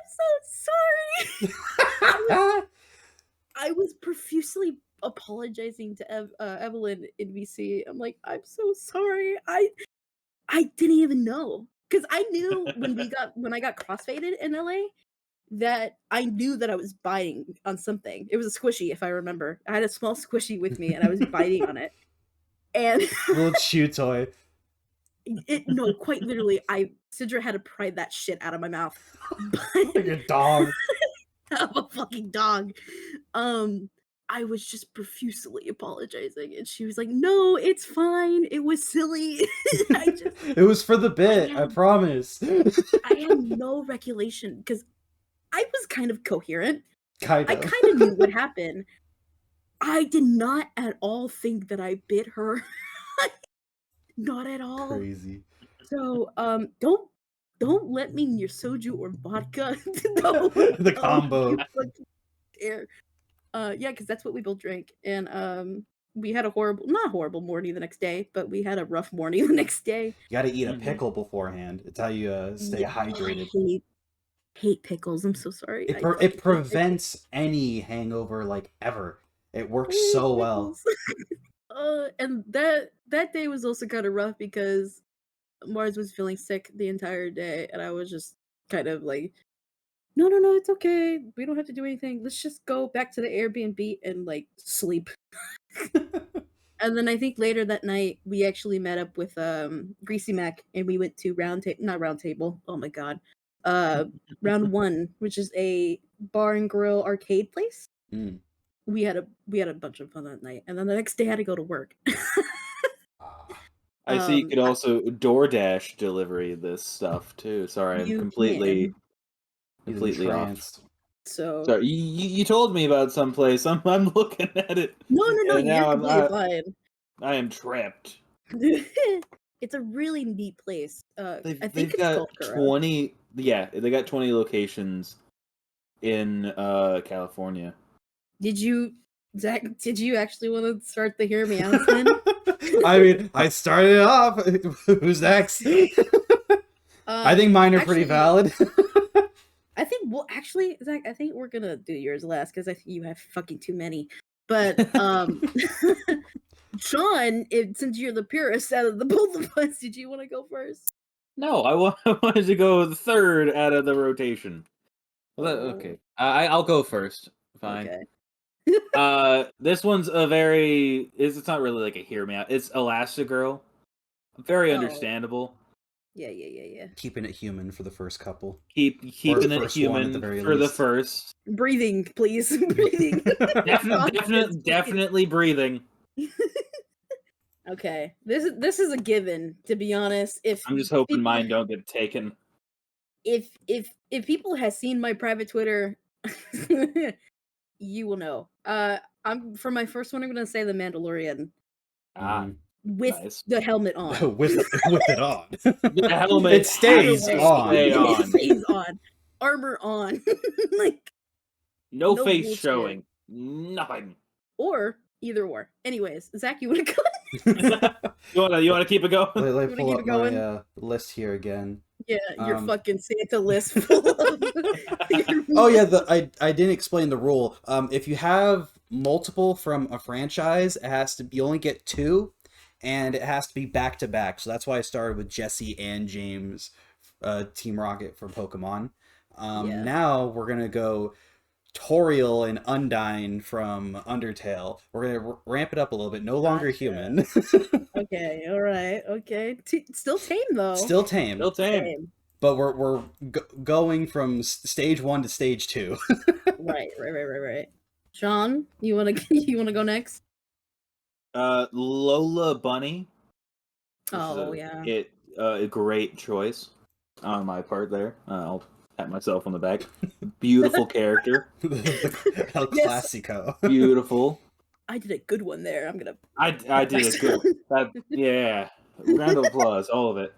so sorry. I was profusely apologizing to Evelyn in VC. I'm like, I'm so sorry. I didn't even know because I knew when I got crossfaded in LA that I knew that I was biting on something. It was a squishy, if I remember. I had a small squishy with me, and I was biting on it. And Little chew toy. no, quite literally, Sidra had to pry that shit out of my mouth. Like a dog. I'm a fucking dog. I was just profusely apologizing, and she was like, "No, it's fine. It was silly." It was for the I bit, I had, promise. I had no recollection because I was kind of coherent. Kind I of. kind of knew what happened. I did not at all think that I bit her. Not at all. Crazy. So, don't let me in your soju or vodka. Don't, The you combo. fucking dare. Yeah, because that's what we both drank, and we had a horrible, not horrible morning the next day, but we had a rough morning the next day. You gotta eat a Mhm. pickle beforehand. It's how you stay Yeah, I hydrated. hate pickles. I'm so sorry. It I it fucking hate pickles. prevents any hangover like ever. It works so well. Pickles. And that day was also kind of rough because Mars was feeling sick the entire day, and I was just kind of like, no, no, no, it's okay. We don't have to do anything. Let's just go back to the Airbnb and like sleep. And then I think later that night we actually met up with Greasy Mac and we went to not round table. Oh my god. Uh Round One, which is a bar and grill arcade place. Mm. We had a bunch of fun that night. And then the next day I had to go to work. Ah, I see you could I, also DoorDash delivery this stuff too. Sorry, I'm you completely can. he's off. entranced. So So you told me about someplace. I'm looking at it, no, no, no, and you're now completely fine. I am trapped. It's a really neat place. I think They've it's got called Kura. 20. Yeah, they got 20 locations in California. Did you, Zach? Did you actually want to start the hear me outs then? I mean, I started it off. Who's next? I think mine are pretty Actually, valid. I think well, actually, Zach, I think we're gonna do yours last because I think you have fucking too many. But Sean, since you're the purist out of the both of us, did you want to go first? No, I wanted to go the third out of the rotation. Well, Oh, okay, I'll go first. Fine. okay. This one's a very. It's not really like a hear me out. It's Elastigirl. Very Oh, understandable. yeah, yeah, yeah, yeah. Keeping it human for the first couple. Or Keeping it first one at the human very for the least. first. Breathing, please. Breathing. Definitely breathing. Okay, this is a given. To be honest, I'm just hoping mine don't get taken. if people has seen my private Twitter, you will know. I'm for my first one. I'm gonna say the Mandalorian Ah, with nice. the helmet on. with it on. The It helmet Either has stays to way, on. stay it on. stays on, armor on, like No no face bullshit. showing. Nothing. Or either or. Anyways, Zach, you wanna go? You wanna keep it going? Let You me wanna pull keep up it my going? list here again. Yeah, your Um, fucking Santa list full of your oh yeah, meals. I didn't explain the rule. If you have multiple from a franchise, it has to you only get two, and it has to be back to back. So that's why I started with Jesse and James, Team Rocket from Pokemon. Yeah. Now we're gonna go Toriel and Undyne from Undertale. We're gonna ramp it up a little bit. No longer Gotcha. human. Okay, all right, okay. Still tame though. Still tame, Still tame. Tame. but we're going from stage 1 to stage 2. Right. Sean, you wanna you wanna go next? Lola Bunny, which is Oh yeah. a great choice on my part there. I'll pat myself on the back. Beautiful character. El Yes. Clasico. Beautiful. I did a good one there. I'm gonna. I did a good. Yeah. Round of applause, all of it.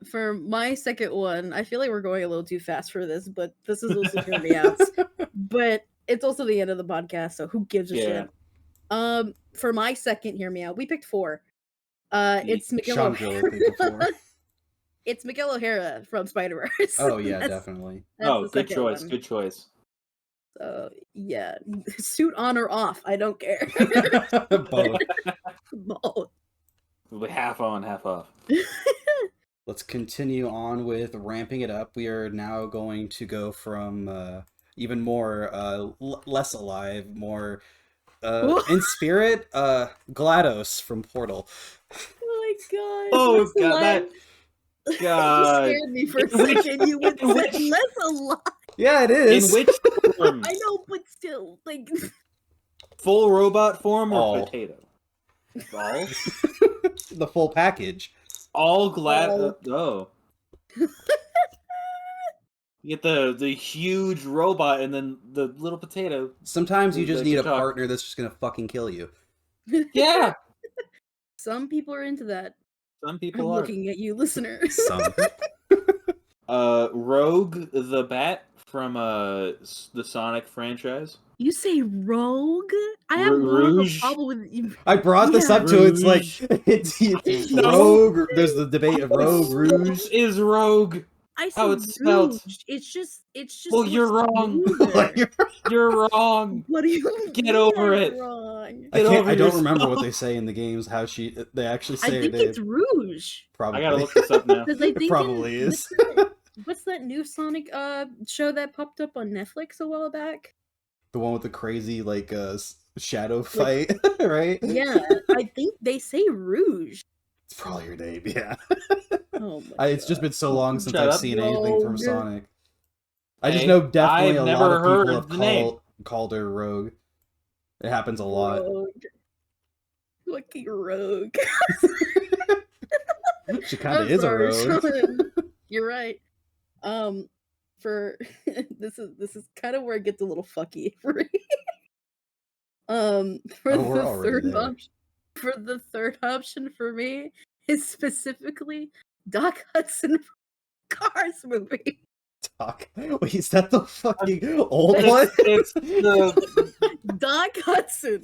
For my second one, I feel like we're going a little too fast for this, but this is also hear me out. But it's also the end of the podcast, so who gives a Yeah. shit? For my second, hear me out. We picked 4. It's Miguel Sean Driller O'Hara. picked it 4. It's Miguel O'Hara from Spider-Verse. Oh yeah, definitely. That's Oh, the good second choice. one. Good choice. So yeah, suit on or off, I don't care. Both. Both. It'll be half on, half off. Let's continue on with ramping it up. We are now going to go from even more less alive, more in spirit, GLaDOS from Portal. Oh my god. Oh less god, alive. that You god. scared me for a In which- second. You would in say which- less alive. Yeah, it In is. which form? I know, but still, like Full robot form or All. potato? All? The full package. All glad. All. Oh. You get the huge robot and then the little potato. Sometimes you just That need can a talk. partner that's just gonna fucking kill you. Yeah. some people are into that. Some I'm people are. looking at you, listeners. Some. Rogue the Bat from the Sonic franchise. You say rogue? I have more of a Rouge. problem with you. I brought this Yeah. up to it's like Rouge. it's No. Rogue. There's the debate of How Rogue, it's Rouge. spelled is Rogue. I said How it's spelled. rouge. It's just Well, you're looks wrong. smoother. You're wrong. What do you Get mean over I'm it. wrong? Get over I don't yourself. remember what they say in the games. How they actually I say her think name. it's rouge. Probably. I gotta look this up now. Because I It think probably is. what's that new Sonic show that popped up on Netflix a while back? The one with the crazy like shadow fight, right? Yeah, I think they say rouge. It's probably her name. Yeah. Oh my It's just been so long since Shut I've up. seen anything from Rogue. Sonic. I just Hey, know definitely I've a never lot of people heard have the name. called her Rogue. It happens a lot. Rogue. Lucky rogue. She kind of I'm is a sorry, rogue. Sean. You're right. For this is kind of where it gets a little fucky for me. For Oh, we're the already third there. option, for me is specifically Doc Hudson from Cars movie. Doc. Wait, is that the fucking old one? It's the. Doc Hudson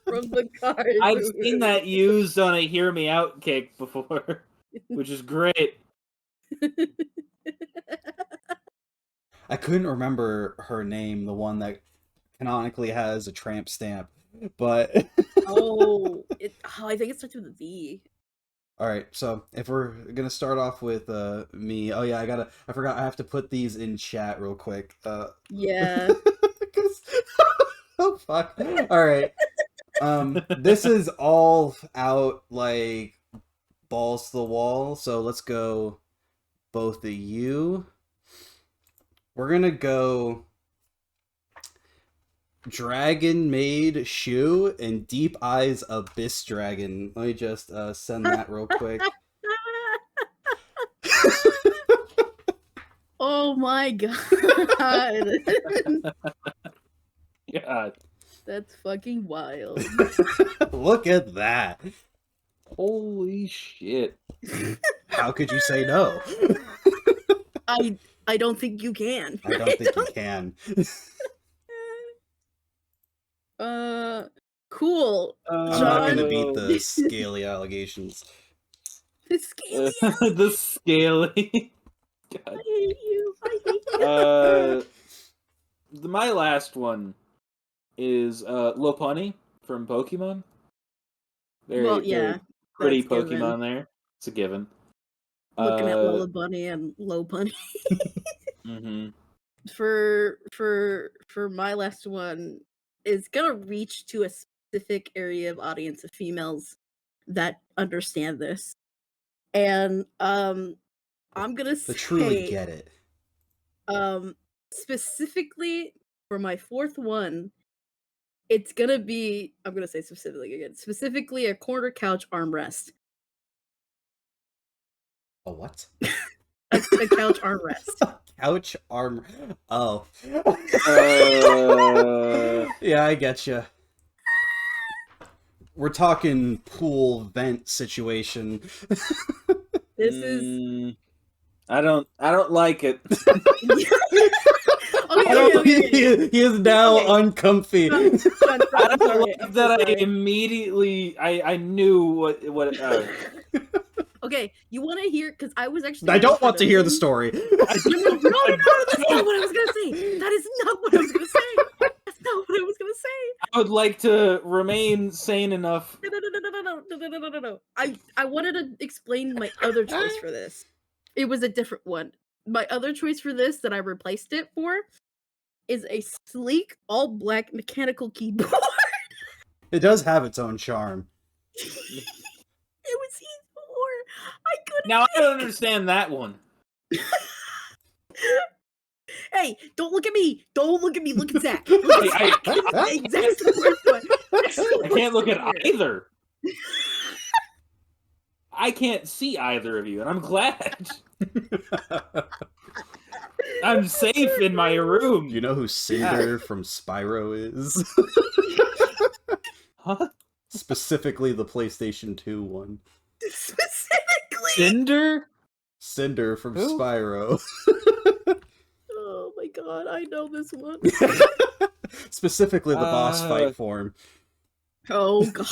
from the Cars I've movie. seen that used on a "Hear Me Out" kick before, which is great. I couldn't remember her name, the one that canonically has a tramp stamp. But I think it starts with a V. all right, so if we're gonna start off with me, oh yeah, I forgot I have to put these in chat real quick. Yeah. 'Cause- oh fuck. All right. This is all out like balls to the wall. So let's go both of you. We're gonna go Dragon Maid Shoe and Deep Eyes Abyss Dragon. Let me just send that real quick. Oh my god. God, That's fucking wild. Look at that. holy shit! How could you say no? I don't think you can. I don't think you can. Cool. I'm not John- gonna beat the scaly allegations. The scaly. The scaly. God. I hate you. I hate you. My last one is Lopunny from Pokemon. Well, yeah, very pretty that's given. Pokemon there. It's a given. Looking at Lola Bunny and Low Bunny. Mm-hmm. for my last one is gonna reach to a specific area of audience of females that understand this. And I'm gonna That truly say get it. um specifically for my fourth one, it's gonna be I'm gonna say specifically again, specifically a corner couch armrest. A what? A couch armrest. Couch arm. Oh. Uh, Yeah, I get you. We're talking pool vent situation. This is I don't like it. okay. He is now Okay. uncomfy. Sean, I I'm don't sorry. like I'm that. so I sorry. immediately I knew what. Okay, you want to hear? Because I was actually. I don't looking want for to hear the link. story. No, that's not what I was gonna say. That is not what I was gonna say. That's not what I was gonna say. I would like to remain sane enough. No. I wanted to explain my other choice for this. It was a different one. My other choice for this that I replaced it for is a sleek, all black mechanical keyboard. It does have its own charm. It was E4. I couldn't. Now I don't understand that one. Hey, don't look at me. Don't look at me. Look at Zach. Look at Zach. Zach's the worst one. I can't look at either. I can't see either of you, and I'm glad. I'm safe in my room. You know who Cinder from Spyro is? Huh? Specifically the PlayStation 2 one. Specifically. Cinder? Cinder from Who? Spyro. Oh my god, I know this one. Specifically the boss fight form. Oh god.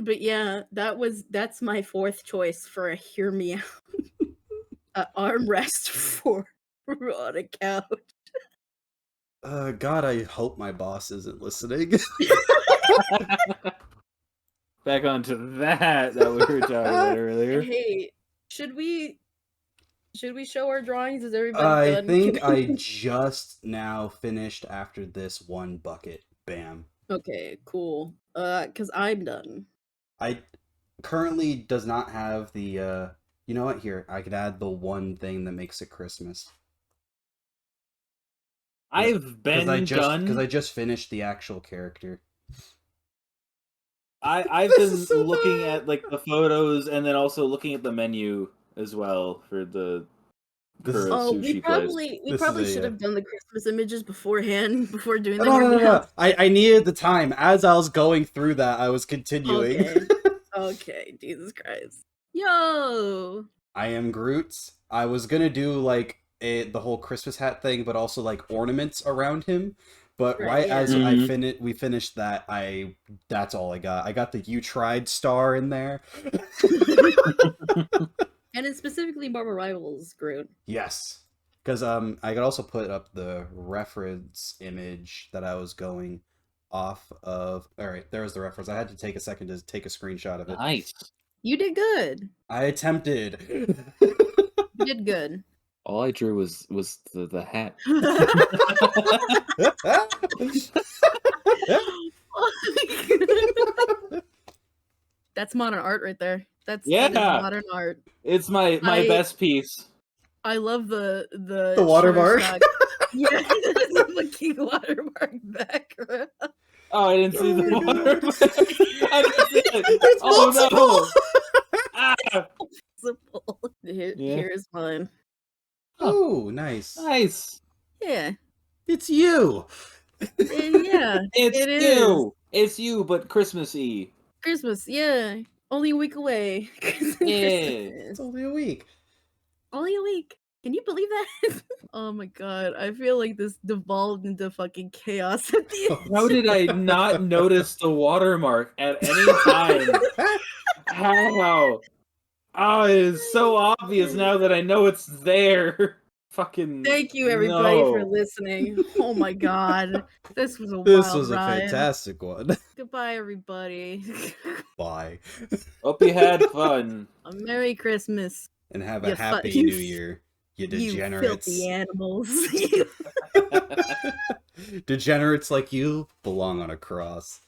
But yeah, that's my fourth choice for a hear me out. Armrest for on a couch. God, I hope my boss isn't listening. Back onto that we were talking about earlier. Hey, should we show our drawings? Is everybody I done? think I just now finished after this one bucket. Bam. Okay, cool. Cause I'm done. I currently does not have the you know what, here, I could add the one thing that makes it Christmas. I've been done. Because I just finished the actual character. I've This been is so looking bad. at like the photos and then also looking at the menu as well for the This is- Kuro Oh, sushi we place. This probably is a, should have done the Christmas images beforehand before doing the No. Hear Me Out. I needed the time. As I was going through that, I was continuing. Okay. Okay, Jesus Christ. Yo. I am Groot. I was gonna do like the whole Christmas hat thing, but also like ornaments around him. But Right, right yeah. as Mhm. we finished that, that's all I got. I got the "You Tried" star in there. And it's specifically Marvel Rivals, Groot. Yes, because I could also put up the reference image that I was going off of. All right, there was the reference. I had to take a second to take a screenshot of it. Nice. You did good. I attempted. You did good. All I drew was the hat. That's modern art right there. That is Yeah. modern art. It's my best piece. I love the The watermark. Shutterstock. Yeah, the fucking watermark background. Oh, I didn't see the Oh my water. God. I didn't see it. There's Oh multiple. no! Ah! Here's mine. Oh, nice. Nice. Yeah. It's you. Yeah. It's It you. It's you, but Christmassy. Christmas, yeah. Only a week away. Yeah. It's only a week. Only a week. Can you believe that? Oh my god. I feel like this devolved into fucking chaos at the end. How did I not notice the watermark at any time? How? Oh, it is so obvious now that I know it's there. Fucking. Thank you, everybody, for no. listening. Oh my god. This was a This wild was a ride. fantastic one. Goodbye, everybody. Bye. Hope you had fun. A Merry Christmas. And have a You happy fuck- new year. You You filthy degenerates. animals. You Degenerates like you belong on a cross.